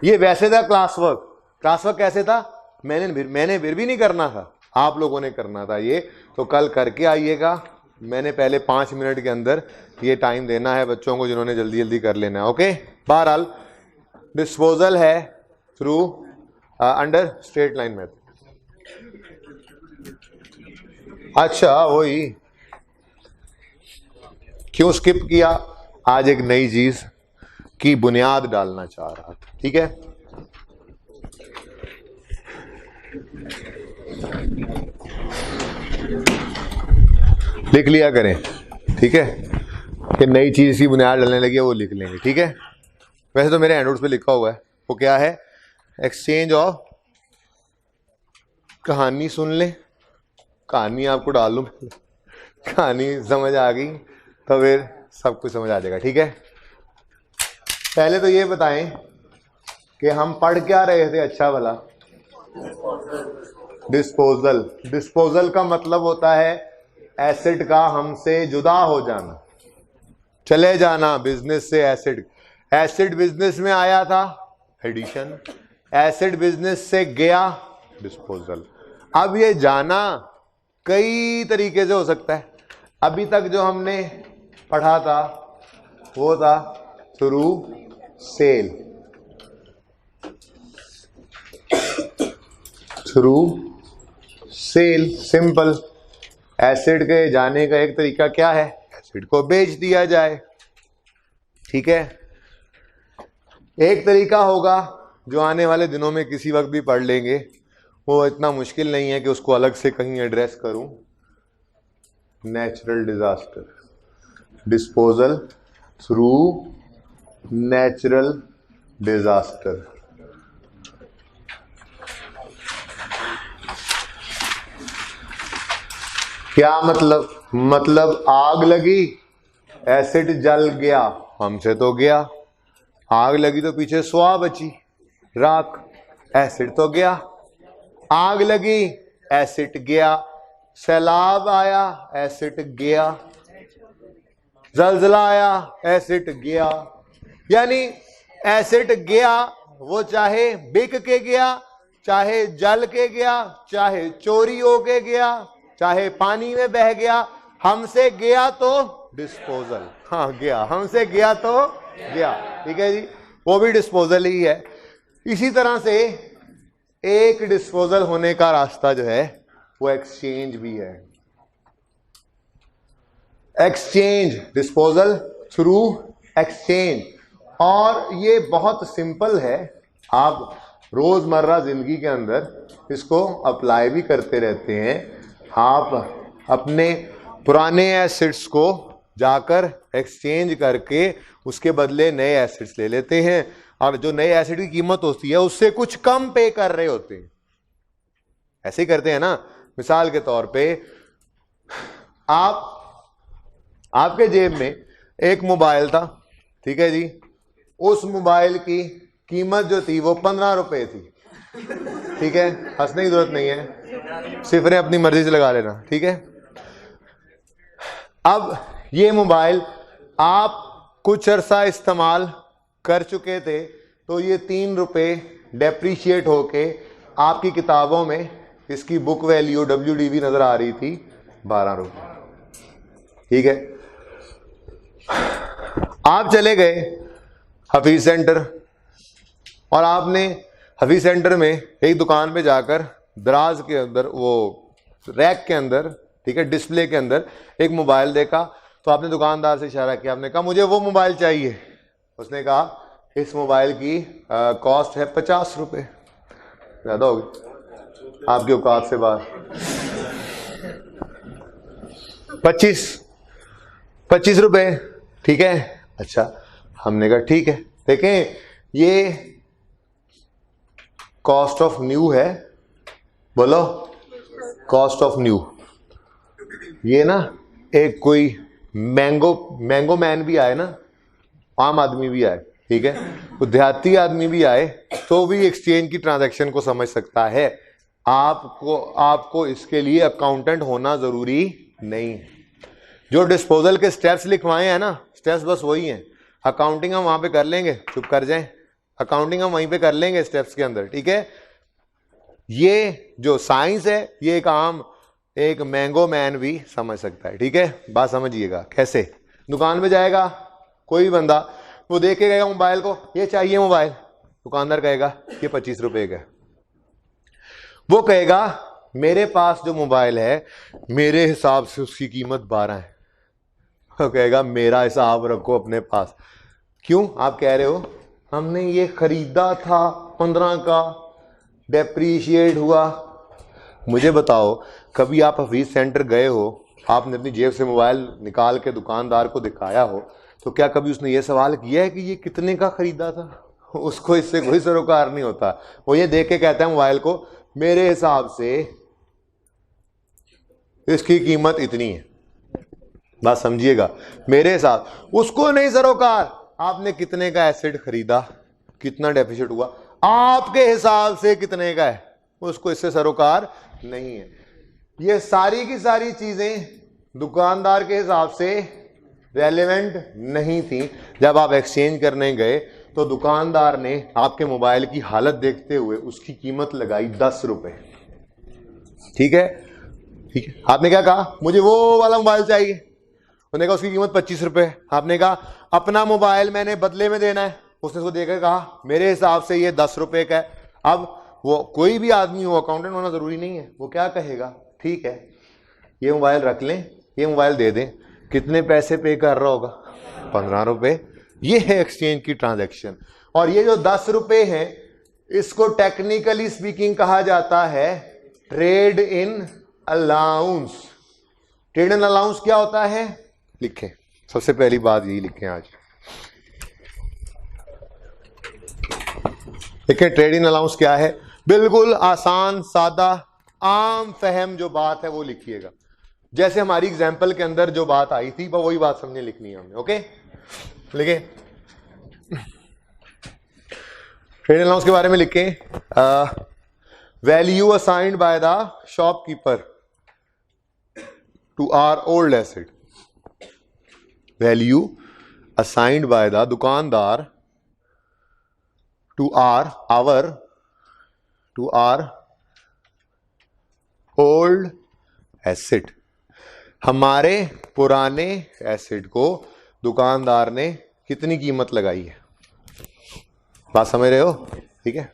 ये वैसे था क्लास वर्क, क्लास वर्क कैसे था, मैंने फिर भी नहीं करना था, आप लोगों ने करना था ये, तो कल करके आइएगा। मैंने पहले 5 मिनट के अंदर ये टाइम देना है बच्चों को जिन्होंने जल्दी जल्दी कर लेना है। ओके, बहरहाल डिस्पोजल है through under straight line method. अच्छा, वही क्यों स्किप किया, आज एक नई चीज की बुनियाद डालना चाह रहा था, ठीक है। लिख लिया करें, ठीक है, कि नई चीज की बुनियाद डालने लगी है, वो लिख लेंगे, ठीक है। वैसे तो मेरे हैंडआउट्स पे लिखा हुआ है, वो क्या है, एक्सचेंज ऑफ, कहानी सुन ले, कहानी आपको डाल लूं, कहानी समझ आ गई तो फिर सब कुछ समझ आ जाएगा, ठीक है। पहले तो ये बताएं कि हम पढ़ क्या रहे थे, अच्छा भला डिस्पोजल। डिस्पोजल का मतलब होता है एसिड का हमसे जुदा हो जाना, चले जाना बिजनेस से। एसिड बिजनेस में आया था एडिशन, एसिड बिजनेस से गया, डिस्पोजल। अब ये जाना कई तरीके से हो सकता है। अभी तक जो हमने पढ़ा था वो था through sale, through sale, simple. Asset के जाने का एक तरीका क्या है, एसिड को बेच दिया जाए, ठीक है। एक तरीका होगा जो आने वाले दिनों में किसी वक्त भी पढ़ लेंगे, वो इतना मुश्किल नहीं है कि उसको अलग से कहीं एड्रेस करूं, natural disaster, disposal through natural disaster. क्या मतलब, मतलब आग लगी, एसिड जल गया, हमसे तो गया, आग लगी तो पीछे स्वाह बची, राख, एसिड तो गया, आग लगी, एसिड गया, सैलाब आया, एसिड गया, जलजला आया, एसिड गया। यानी एसिड गया, वो चाहे बिक के गया, चाहे जल के गया, चाहे चोरी हो के गया, चाहे पानी में बह गया, हमसे गया तो डिस्पोजल, हाँ गया, हमसे गया तो गया, ठीक है जी, वो भी डिस्पोजल ही है। इसी तरह से एक डिस्पोजल होने का रास्ता जो है वो एक्सचेंज भी है। एक्सचेंज, डिस्पोजल थ्रू एक्सचेंज, और ये बहुत सिंपल है, आप रोजमर्रा जिंदगी के अंदर इसको अप्लाई भी करते रहते हैं। आप अपने पुराने एसिड्स को जाकर एक्सचेंज करके उसके बदले नए एसिड्स ले लेते हैं, और जो नए एसिड की कीमत होती है उससे कुछ कम पे कर रहे होते हैं। ऐसे ही करते हैं ना। मिसाल के तौर पे आपके जेब में एक मोबाइल था, ठीक है जी, उस मोबाइल की कीमत जो थी वो 15 रुपए थी, ठीक है, हंसने की जरूरत नहीं है, सिफरें अपनी मर्जी से लगा लेना, ठीक है। अब ये मोबाइल आप कुछ अरसा इस्तेमाल कर चुके थे, तो ये 3 रुपए डेप्रीशिएट होके आपकी किताबों में इसकी बुक वैल्यू WDV नजर आ रही थी 12 रुपए, ठीक है। आप चले गए हफीज सेंटर, और आपने हफीज सेंटर में एक दुकान पे जाकर दराज के अंदर, वो रैक के अंदर, ठीक है, डिस्प्ले के अंदर एक मोबाइल देखा, तो आपने दुकानदार से इशारा किया, आपने कहा मुझे वो मोबाइल चाहिए। उसने कहा इस मोबाइल की कॉस्ट है 50 रुपए, ज्यादा होगी आपकी औकात से बाहर, 25 रुपए, ठीक है। अच्छा, हमने कहा ठीक है, देखें ये कॉस्ट ऑफ न्यू है, बोलो कॉस्ट ऑफ न्यू। ये ना एक कोई मैंगो मैन भी आए ना, आम आदमी भी आए, ठीक है, तो देहाती आदमी भी आए, तो भी एक्सचेंज की ट्रांजैक्शन को समझ सकता है। आपको इसके लिए अकाउंटेंट होना जरूरी नहीं है। जो डिस्पोजल के स्टेप्स लिखवाए हैं ना, स्टेप्स बस वही हैं, अकाउंटिंग हम वहां पे कर लेंगे, चुप कर जाएं, अकाउंटिंग हम वहीं पे कर लेंगे स्टेप्स के अंदर, ठीक है। ये जो साइंस है ये एक मैंगो मैन भी समझ सकता है, ठीक है। बात समझिएगा कैसे। दुकान में जाएगा कोई बंदा, वो देख के गएगा मोबाइल को, ये चाहिए मोबाइल, दुकानदार कहेगा ये 25 रुपए का। वो कहेगा मेरे पास जो मोबाइल है मेरे हिसाब से उसकी कीमत 12 है। वो कहेगा मेरा हिसाब रखो अपने पास। क्यों? आप कह रहे हो हमने ये खरीदा था 15 का, डेप्रीशिएट हुआ। मुझे बताओ, कभी आप हफीज सेंटर गए हो, आपने अपनी जेब से मोबाइल निकाल के दुकानदार को दिखाया हो, तो क्या कभी उसने ये सवाल किया है कि ये कितने का खरीदा था? उसको इससे कोई सरोकार नहीं होता। वो ये देख के कहता है मोबाइल को मेरे हिसाब से इसकी कीमत इतनी है। बात समझिएगा, मेरे हिसाब, उसको नहीं सरोकार आपने कितने का एसिड खरीदा, कितना डेफिसिट हुआ, आपके हिसाब से कितने का है, उसको इससे सरोकार नहीं है। ये सारी की सारी चीजें दुकानदार के हिसाब से रेलेवेंट नहीं थी। जब आप एक्सचेंज करने गए तो दुकानदार ने आपके मोबाइल की हालत देखते हुए उसकी कीमत लगाई 10 रुपए। ठीक है, ठीक है। आपने क्या कहा, मुझे वो वाला मोबाइल चाहिए, उन्होंने कहा उसकी कीमत 25 रुपए। आपने कहा अपना मोबाइल मैंने बदले में देना है, उसने उसको देकर कहा मेरे हिसाब से ये 10 रुपए का है। अब वो कोई भी आदमी हो, अकाउंटेंट होना जरूरी नहीं है, वो क्या कहेगा, ठीक है ये मोबाइल रख लें, ये मोबाइल दे दें, कितने पैसे पे कर रहा होगा, 15 रुपए। ये है एक्सचेंज की ट्रांजैक्शन। और ये जो 10 रुपए है इसको टेक्निकली स्पीकिंग कहा जाता है trade in allowance. Trade in allowance क्या होता है, लिखें, सबसे पहली बात यही लिखें आज, लिखें ट्रेड इन अलाउंस क्या है। बिल्कुल आसान सादा आम फहम जो बात है वो लिखिएगा, जैसे हमारी एग्जाम्पल के अंदर जो बात आई थी वही बात समझे लिखनी है हमने। ओके, लिखें ट्रेड इन अलाउंस के बारे में लिखें, value assigned by the shopkeeper to our old asset. Value assigned by the दुकानदार टू आर ओल्ड एसेट। हमारे पुराने एसेट को दुकानदार ने कितनी कीमत लगाई है, बात समझ रहे हो, ठीक है।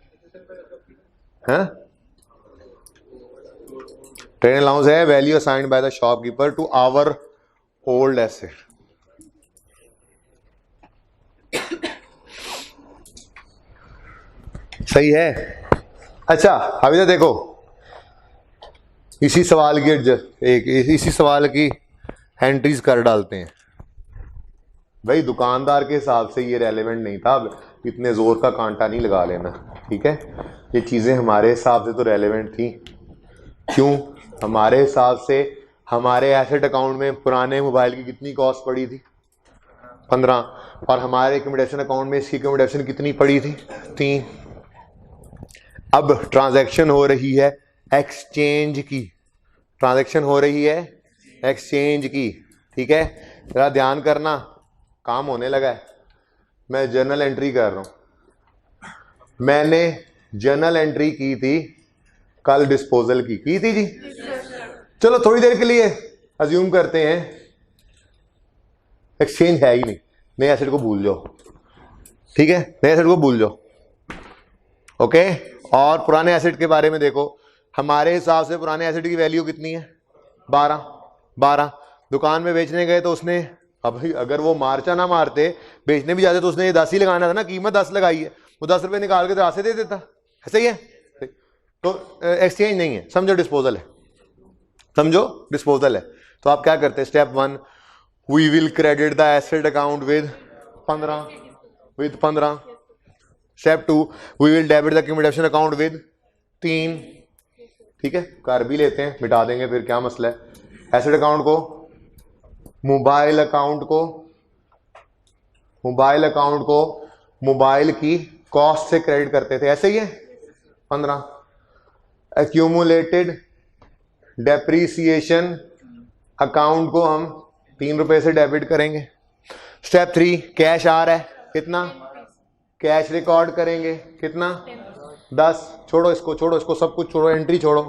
हाँ, ट्रेड इन अलाउंस है value assigned by the shopkeeper to our old asset. सही है। अच्छा अभी तो देखो इसी सवाल की इसी सवाल की एंट्रीज कर डालते हैं। भाई दुकानदार के हिसाब से ये रेलेवेंट नहीं था, अब इतने जोर का कांटा नहीं लगा लेना, ठीक है। ये चीजें हमारे हिसाब से तो रेलेवेंट थी। क्यों, हमारे हिसाब से हमारे एसेट अकाउंट में पुराने मोबाइल की कितनी कॉस्ट पड़ी थी, 15, और हमारे एक्यूमुलेशन अकाउंट में इसकी एक्यूमुलेशन कितनी पड़ी थी, 3। अब ट्रांजैक्शन हो रही है एक्सचेंज की, ट्रांजैक्शन हो रही है एक्सचेंज की, ठीक है। जरा ध्यान करना, काम होने लगा है। मैं जर्नल एंट्री कर रहा हूं, मैंने जर्नल एंट्री की थी कल डिस्पोजल की थी जी। चलो थोड़ी देर के लिए अज्यूम करते हैं एक्सचेंज है ही नहीं, नए एसेट को भूल जाओ, ठीक है, नए एसेट को भूल जाओ, ओके। और पुराने एसेट के बारे में देखो, हमारे हिसाब से पुराने एसेट की वैल्यू कितनी है, 12। दुकान में बेचने गए तो उसने, अब अगर वो मार्चा ना मारते बेचने भी जाते तो उसने ये 10 ही लगाना था ना, कीमत 10 लगाई है, वो 10 रुपए निकाल के 10 से दे देता, ऐसा ही है। तो एक्सचेंज नहीं है, समझो डिस्पोजल है, समझो डिस्पोजल है। तो आप क्या करते हैं, step 1 we will credit the asset account with 15। Step 2 we will debit the accumulation account with 3, ठीक है। कर भी लेते हैं, मिटा देंगे फिर क्या मसला है। एसेट अकाउंट को मोबाइल अकाउंट को मोबाइल की कॉस्ट से क्रेडिट करते थे, ऐसे ही है 15। एक्यूमुलेटेड डेप्रीसिएशन अकाउंट को हम 3 रुपए से डेबिट करेंगे। स्टेप 3 कैश आ रहा है, कितना, कैश रिकॉर्ड करेंगे, कितना, 10। छोड़ो इसको सब कुछ छोड़ो, एंट्री छोड़ो।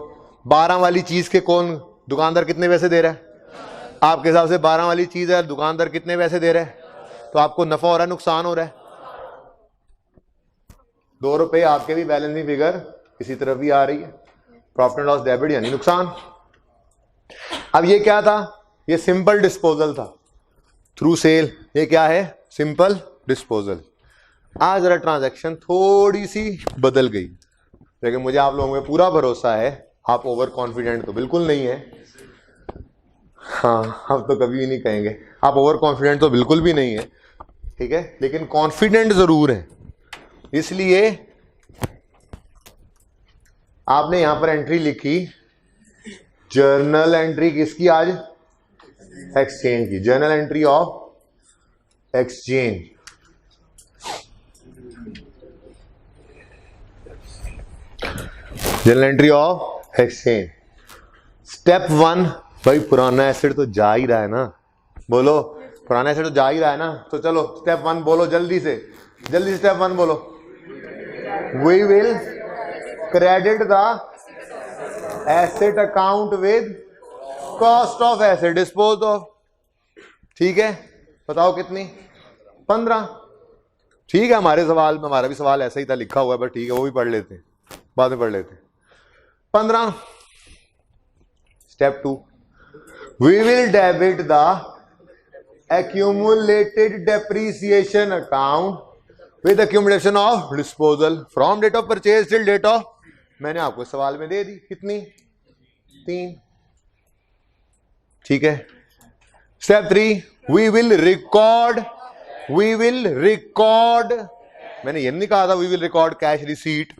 12 वाली चीज के कौन दुकानदार कितने पैसे दे रहा है, आपके हिसाब से 12 वाली चीज है, दुकानदार कितने पैसे दे रहा है, तो आपको नफा हो रहा है नुकसान हो रहा है, 2 रुपए। आपके भी बैलेंसिंग फिगर इसी तरफ भी आ रही है, प्रॉफिट एंड लॉस डेबिट यानी नुकसान। अब ये क्या था, ये सिंपल डिस्पोजल था थ्रू सेल, ये क्या है, सिंपल डिस्पोजल। आज जरा ट्रांजैक्शन थोड़ी सी बदल गई, लेकिन मुझे आप लोगों में पूरा भरोसा है, आप ओवर कॉन्फिडेंट तो बिल्कुल नहीं है, हाँ हम तो कभी भी नहीं कहेंगे आप ओवर कॉन्फिडेंट तो बिल्कुल भी नहीं है, ठीक है, लेकिन कॉन्फिडेंट जरूर है। इसलिए आपने यहां पर एंट्री लिखी, जर्नल एंट्री किसकी आज, एक्सचेंज की, journal entry of exchange. Journal entry of exchange. Step 1 भाई पुराना एसेट तो जा ही रहा है ना, बोलो पुराना एसेट तो जा ही रहा है ना, तो चलो स्टेप 1 बोलो जल्दी से स्टेप 1 बोलो। We will credit the asset account with cost of asset dispose of. ठीक है, बताओ कितनी? 15। ठीक है, हमारे सवाल में, हमारा भी सवाल ऐसा ही था लिखा हुआ है, पर ठीक है वो भी पढ़ लेते हैं, बाद में पढ़ लेते हैं। 15। Step 2, we will debit the accumulated depreciation account with accumulation of disposal from date of purchase till date of, मैंने आपको सवाल में दे दी कितनी? 3। ठीक है। स्टेप 3, we will record, मैंने ये नहीं कहा था we will record cash receipt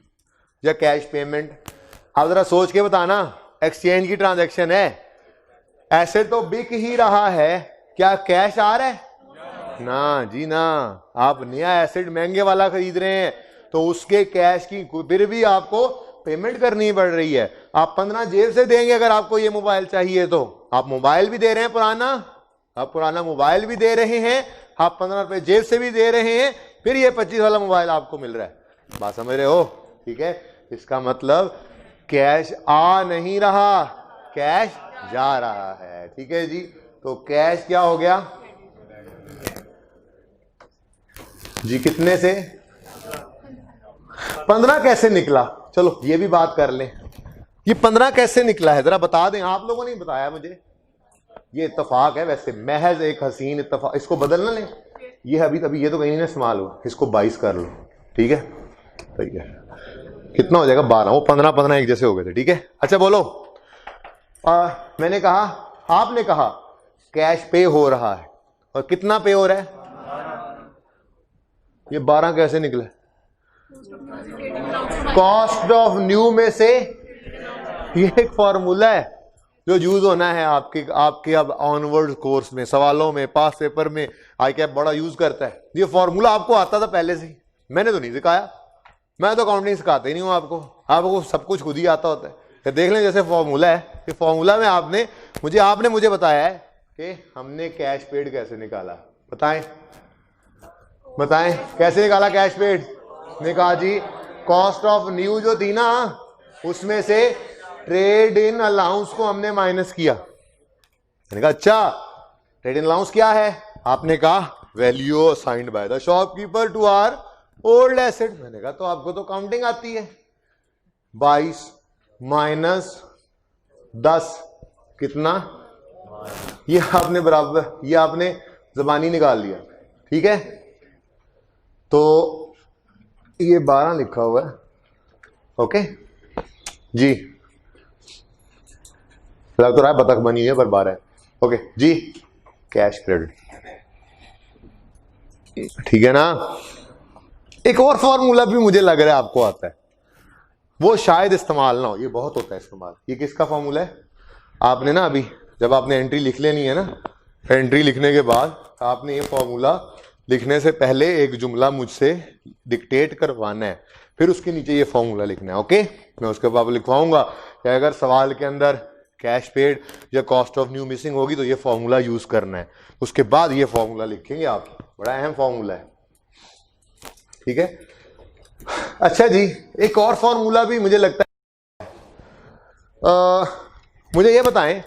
या कैश पेमेंट। आप जरा सोच के बताना, एक्सचेंज की ट्रांजैक्शन है, ऐसे तो बिक ही रहा है, क्या कैश आ रहा है? ना जी ना। आप नया एसेट महंगे वाला खरीद रहे हैं तो उसके कैश की फिर भी आपको पेमेंट करनी पड़ रही है। आप 15 जेब से देंगे अगर आपको ये मोबाइल चाहिए तो। आप मोबाइल भी दे रहे हैं पुराना, आप पुराना मोबाइल भी दे रहे हैं, आप 15 रुपए जेब से भी दे रहे हैं, फिर ये 25 वाला मोबाइल आपको मिल रहा है। बात समझ रहे हो? ठीक है, इसका मतलब कैश आ नहीं रहा, कैश जा रहा है। ठीक है जी, तो कैश क्या हो गया जी? कितने से? 15 कैसे निकला? चलो ये भी बात कर लें, ये 15 कैसे निकला है जरा बता दें। आप लोगों ने बताया मुझे, ये इत्तेफाक है वैसे, महज एक हसीन इत्तेफाक। इसको बदल ना लें, ये अभी तभी ये तो कहीं नहीं इस्तेमाल हुआ, इसको 22 कर लो। ठीक है, ठीक है, कितना हो जाएगा? 12। वो 15 एक जैसे हो गए थे। ठीक है, अच्छा बोलो। मैंने कहा, आपने कहा कैश पे हो रहा है, और कितना पे हो रहा है? ये 12 कैसे निकला? कॉस्ट ऑफ न्यू में से, ये एक फॉर्मूला है जो यूज होना है आपके अब ऑनवर्ड कोर्स में, सवालों में, पास पेपर में आई कैप बड़ा यूज करता है। ये फॉर्मूला आपको आता था पहले से ही, मैंने तो नहीं सिखाया, मैं तो अकाउंटिंग सिखाते ही नहीं हूं आपको सब कुछ खुद ही आता होता है। तो देख लें, जैसे फॉर्मूला है, ये फॉर्मूला में आपने मुझे बताया है कि हमने कैश पेड कैसे निकाला। बताएं कैसे निकाला कैश पेड? ने कहा जी कॉस्ट ऑफ न्यू जो थी ना, उसमें से ट्रेड इन अलाउंस को हमने माइनस किया। मैंने कहा अच्छा, ट्रेड इन अलाउंस क्या है? आपने कहा value assigned by the shopkeeper to our old asset. मैंने कहा तो आपको तो काउंटिंग आती है। 22 माइनस 10 कितना? ये आपने बराबर, ये आपने जबानी निकाल लिया। ठीक है, तो ये 12 लिखा हुआ है। ओके जी, लग तो रहा है बतख बनी है पर 12 है। ओके जी, कैश क्रेडिट, ठीक है ना। एक और फॉर्मूला भी मुझे लग रहा है आपको आता है, वो शायद इस्तेमाल ना हो, ये बहुत होता है इस्तेमाल। ये किसका फॉर्मूला है? आपने ना अभी जब आपने एंट्री लिख लेनी है ना, एंट्री लिखने के बाद आपने ये फॉर्मूला लिखने से पहले एक जुमला मुझसे डिक्टेट करवाना है, फिर उसके नीचे ये फॉर्मूला लिखना है। ओके, मैं उसके बाद लिखवाऊंगा कि अगर सवाल के अंदर कैश पेड या कॉस्ट ऑफ न्यू मिसिंग होगी तो ये फॉर्मूला यूज करना है, उसके बाद ये फॉर्मूला लिखेंगे आप। बड़ा अहम फॉर्मूला है। ठीक है, अच्छा जी, एक और फॉर्मूला भी मुझे लगता है, मुझे ये बताएं,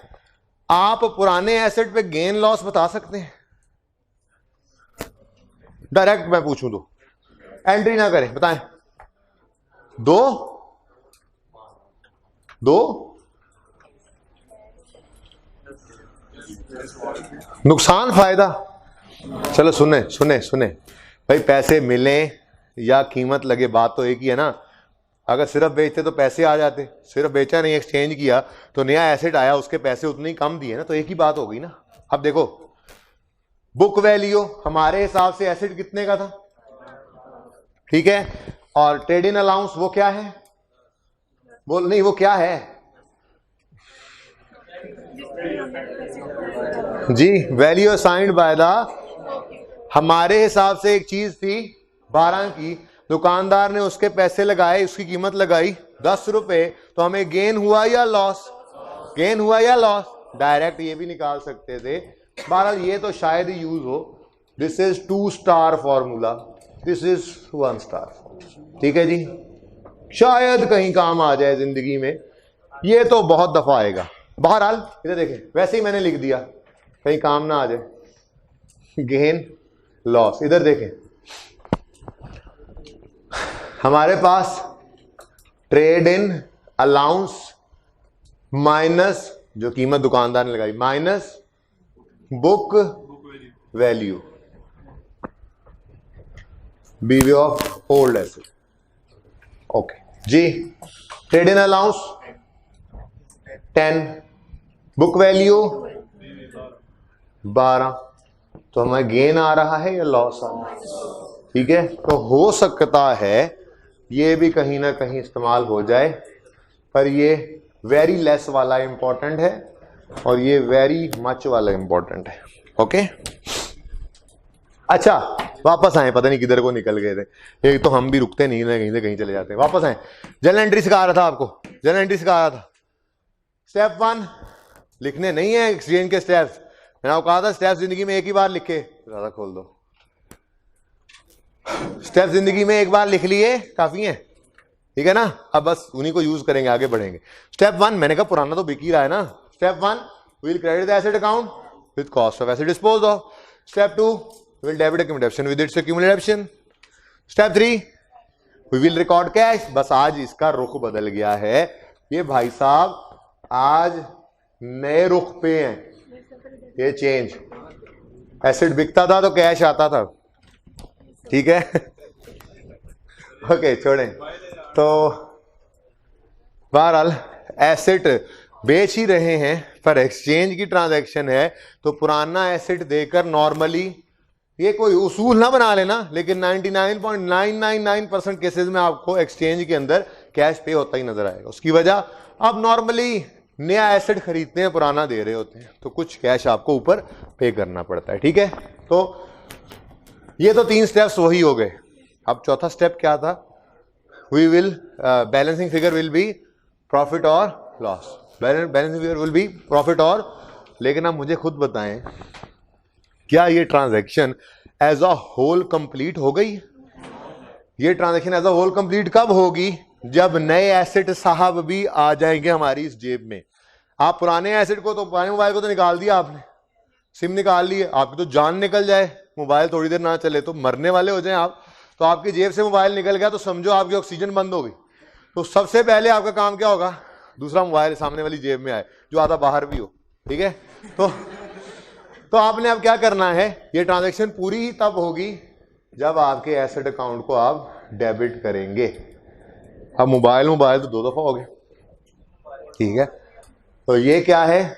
आप पुराने एसेट पे गेन लॉस बता सकते हैं? डायरेक्ट मैं पूछूं तो, एंट्री ना करें, बताएं। दो नुकसान फायदा। चलो सुने भाई, पैसे मिले या कीमत लगे, बात तो एक ही है ना। अगर सिर्फ बेचते तो पैसे आ जाते, सिर्फ बेचा नहीं, एक्सचेंज किया तो नया एसेट आया, उसके पैसे उतने ही कम दिए ना, तो एक ही बात हो गई ना। अब देखो, बुक वैल्यू हमारे हिसाब से एसेट कितने का था? ठीक है, और ट्रेड इन अलाउंस वो क्या है? वो क्या है जी? वैल्यू असाइंड बाय द, हमारे हिसाब से एक चीज थी 12 की, दुकानदार ने उसके पैसे लगाए, उसकी कीमत लगाई 10 रुपए, तो हमें गेन हुआ या लॉस? गेन हुआ या लॉस? डायरेक्ट ये भी निकाल सकते थे, बहरहाल ये तो शायद ही यूज हो। This is 2 star formula, this is 1 star formula. ठीक है जी, शायद कहीं काम आ जाए जिंदगी में, ये तो बहुत दफा आएगा। बहरहाल इधर देखें, वैसे ही मैंने लिख दिया, कहीं काम ना आ जाए। गेन लॉस, इधर देखें हमारे पास ट्रेड इन अलाउंस माइनस जो कीमत दुकानदार ने लगाई minus book value BV of old asset. Okay जी, trade in allowance 10, book value 12, तो हमें गेन आ रहा है या लॉस आ रहा है? ठीक है, तो हो सकता है ये भी कहीं ना कहीं इस्तेमाल हो जाए, पर ये वेरी लेस वाला इंपॉर्टेंट है और ये वेरी मच वाला इंपॉर्टेंट है। ओके, अच्छा वापस आए, पता नहीं किधर को निकल गए थे, एक तो हम भी रुकते नहीं ना, कहीं से कहीं चले जाते हैं। वापस आए, जर्नल एंट्री सिखा रहा था आपको, जर्नल एंट्री सिखा रहा था। स्टेप 1 लिखने नहीं है एक्सचेंज के स्टेप्स, मैंने आपको कहा था स्टेप्स जिंदगी में एक ही बार लिखे, ज्यादा खोल दो, स्टेप्स जिंदगी में एक बार लिख लिए काफी है, ठीक है ना। अब बस उन्हीं को यूज करेंगे, आगे बढ़ेंगे। स्टेप 1 मैंने कहा पुराना तो बिक ही रहा है ना। Step 1 will credit the asset account with cost of asset dispose of. Step 2 will debit accumulation with its accumulation. Step 3 we will record cash. बस आज इसका रुख बदल गया है, ये भाई साहब आज नए रुख पे हैं, ये चेंज। एसेट बिकता था तो कैश आता था, ठीक है। ओके छोड़ें, तो बहरहाल एसेट बेच ही रहे हैं, पर एक्सचेंज की ट्रांजैक्शन है तो पुराना एसेट देकर नॉर्मली, ये कोई उसूल ना बना लेना, लेकिन 99.999% केसेस में आपको एक्सचेंज के अंदर कैश पे होता ही नजर आएगा। उसकी वजह, अब नॉर्मली नया एसेट खरीदते हैं, पुराना दे रहे होते हैं, तो कुछ कैश आपको ऊपर पे करना पड़ता है, ठीक है। तो ये तो 3 स्टेप्स वही हो गए। अब चौथा स्टेप क्या था? We will balancing figure will be profit or loss, balancing figure will be profit or. लेकिन अब मुझे खुद बताएं, क्या ये transaction as a whole complete हो गई? ये transaction as a whole complete कब होगी? जब नए एसेट साहब भी आ जाएंगे हमारी इस जेब में। आप पुराने एसेट को तो, पुराने मोबाइल को तो निकाल दिया आपने, सिम निकाल ली, आपकी तो जान निकल जाए, मोबाइल थोड़ी देर ना चले तो मरने वाले हो जाए आप, तो आपकी जेब से मोबाइल निकल गया तो समझो आपकी ऑक्सीजन बंद हो गई। तो सबसे पहले आपका काम क्या होगा? दूसरा मोबाइल सामने वाली जेब में आए, जो आधा बाहर भी हो, ठीक है। तो आपने अब क्या करना है? ये ट्रांजैक्शन पूरी ही तब होगी जब आपके एसेट अकाउंट को आप डेबिट करेंगे। अब मोबाइल तो 2 दफा हो गए, ठीक है। तो ये क्या है?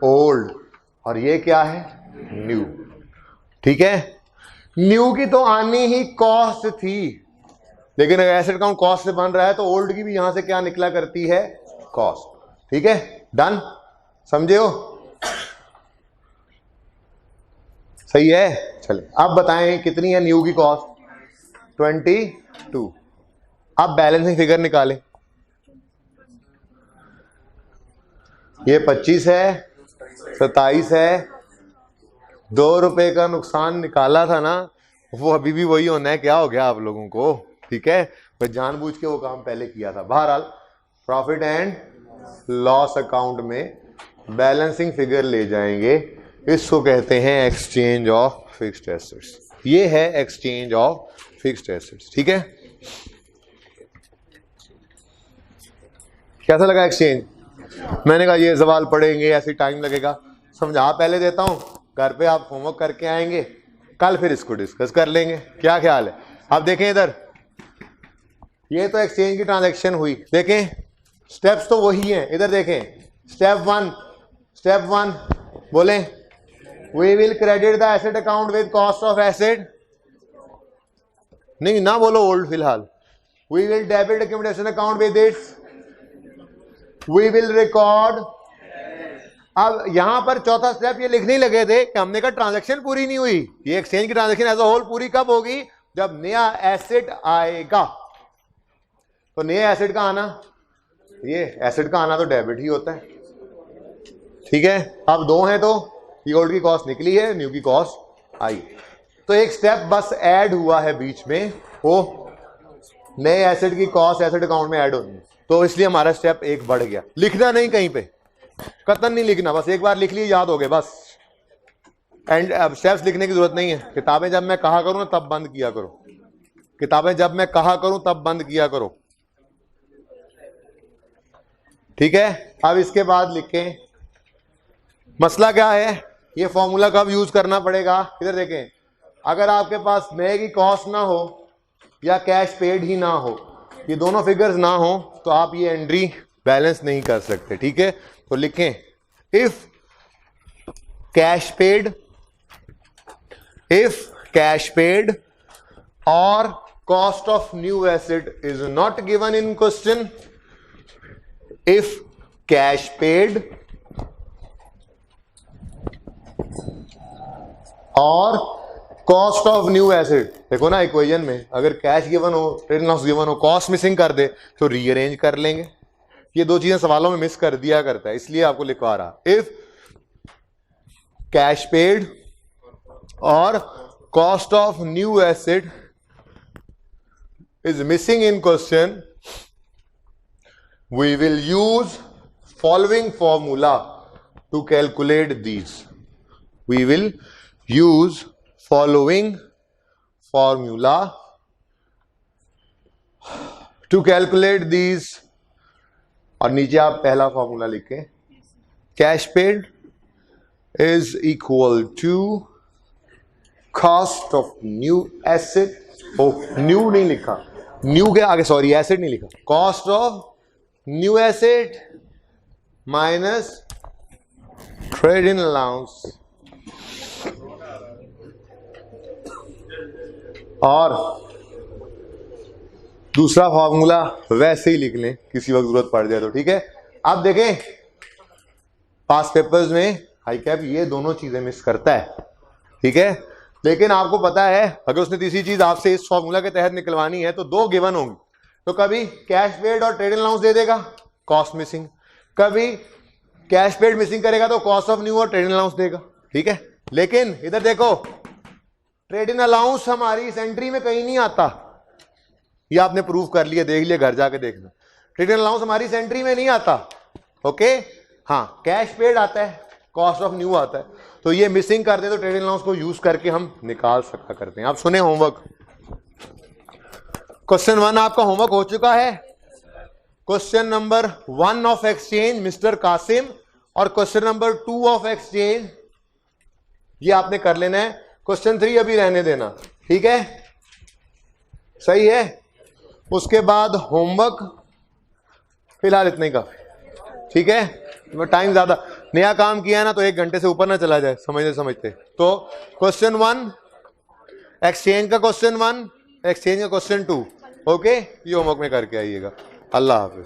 ओल्ड, और ये क्या है? न्यू, ठीक है। न्यू की तो आनी ही कॉस्ट थी, लेकिन अगर एसेट अकाउंट कॉस्ट से बन रहा है तो ओल्ड की भी यहां से क्या निकला करती है? कॉस्ट, ठीक है। डन, समझे हो? सही है। चले अब बताएं कितनी है न्यू की कॉस्ट? 22। अब बैलेंसिंग फिगर निकालें। ये 25 है, 27 है, 2 रुपए का नुकसान निकाला था ना, वो अभी भी वही होना है। क्या हो गया आप लोगों को? ठीक है, मैं जानबूझ के वो काम पहले किया था। बहरहाल प्रॉफिट एंड लॉस अकाउंट में बैलेंसिंग फिगर ले जाएंगे, इसको कहते हैं एक्सचेंज ऑफ फिक्स्ड एसेट्स। ये है एक्सचेंज ऑफ फिक्स्ड एसेट्स, ठीक है। कैसा लगा एक्सचेंज? मैंने कहा ये सवाल पढ़ेंगे, ऐसे टाइम लगेगा, समझा पहले देता हूं, घर पे आप होमवर्क करके आएंगे, कल फिर इसको डिस्कस कर लेंगे। क्या ख्याल है? अब देखें इधर, ये तो एक्सचेंज की ट्रांजैक्शन हुई, देखें स्टेप्स तो वही हैं। इधर देखें, स्टेप वन बोले we will credit the asset account with cost of asset, नहीं ना बोलो ओल्ड फिलहाल। We will debit accumulation account with its, we will record. अब यहां पर चौथा स्टेप ये लिखने लगे थे कि हमने कहा ट्रांजैक्शन पूरी नहीं हुई। ये एक्सचेंज की ट्रांजैक्शन एज अ होल पूरी कब होगी? जब नया एसेट आएगा। तो नया एसेट का आना, ये एसेट का आना तो डेबिट ही होता है, ठीक है। अब 2 हैं तो ये ओल्ड की कॉस्ट निकली है, न्यू की कॉस्ट आई। तो एक स्टेप बस ऐड हुआ है बीच में, वो नए एसेट की कॉस्ट एसेट अकाउंट में ऐड होनी है, तो इसलिए हमारा स्टेप एक बढ़ गया। लिखना नहीं कहीं पे, कतन नहीं लिखना, बस एक बार लिख लिए याद हो गए बस। एंड अब स्टेप्स लिखने की जरूरत नहीं है। किताबें जब मैं कहा करूं ना तब बंद किया करो, किताबें जब मैं कहा करूं तब बंद किया करो, ठीक है। अब इसके बाद लिखें, मसला क्या है, ये फॉर्मूला कब यूज करना पड़ेगा। इधर देखें, अगर आपके पास नए की कॉस्ट ना हो या कैश पेड ही ना हो, ये दोनों फिगर्स ना हो, तो आप ये एंट्री बैलेंस नहीं कर सकते, ठीक है। तो लिखें, इफ कैश पेड और cost of new asset is not given in question, if cash paid और कॉस्ट ऑफ न्यू एसेट, देखो ना इक्वेशन में अगर कैश गिवन हो, ट्रेड लॉस गिवन हो, कॉस्ट मिसिंग कर दे तो रीअरेंज कर लेंगे। ये दो चीजें सवालों में मिस कर दिया करता है, इसलिए आपको लिखवा रहा। इफ कैश पेड और cost of new asset is missing in question, we will use following formula to calculate these. We will use following formula to calculate these. और नीचे आप पहला फॉर्मूला लिखें, cash paid is equal to cost of new asset. New नहीं लिखा, new के आगे sorry asset नहीं लिखा, cost of new asset minus trade in allowance. और दूसरा फॉर्मूला वैसे ही लिख लें, किसी वक्त जरूरत पड़ जाए तो, ठीक है। अब देखें, पास पेपर्स में हाई कैप ये दोनों चीजें मिस करता है, ठीक है। लेकिन आपको पता है अगर उसने तीसरी चीज आपसे इस फॉर्मूला के तहत निकलवानी है तो दो गिवन होंगी, तो कभी कैश पेड और ट्रेड इन अलाउंस दे देगा, कॉस्ट मिसिंग, कभी कैश पेड मिसिंग करेगा तो कॉस्ट ऑफ न्यू और ट्रेड इन अलाउंस देगा, ठीक है। लेकिन इधर देखो, ट्रेड इन अलाउंस हमारी इस एंट्री में कहीं नहीं आता, ये आपने प्रूफ कर लिया, देख लिया, घर जाके देखना। ट्रेड इन अलाउंस हमारी इस एंट्री में नहीं आता, ओके। हाँ, कैश पेड आता है, कॉस्ट ऑफ न्यू आता है, तो ये मिसिंग कर दे तो ट्रेड इन अलाउंस को यूज करके हम निकाल सकता करते हैं। आप सुने होमवर्क, क्वेश्चन 1 आपका होमवर्क हो चुका है। Question number 1 of exchange mister Qasim और क्वेश्चन नंबर 2 ऑफ एक्सचेंज ये आपने कर लेना है। क्वेश्चन 3 अभी रहने देना, ठीक है, सही है। उसके बाद होमवर्क फिलहाल इतने का, ठीक है। टाइम ज्यादा, नया काम किया ना तो 1 घंटे से ऊपर ना चला जाए समझते समझते। तो क्वेश्चन 1 एक्सचेंज का, क्वेश्चन 1 एक्सचेंज का, क्वेश्चन 2 ओके, ये होमवर्क में करके आइएगा। अल्लाह हाफिज।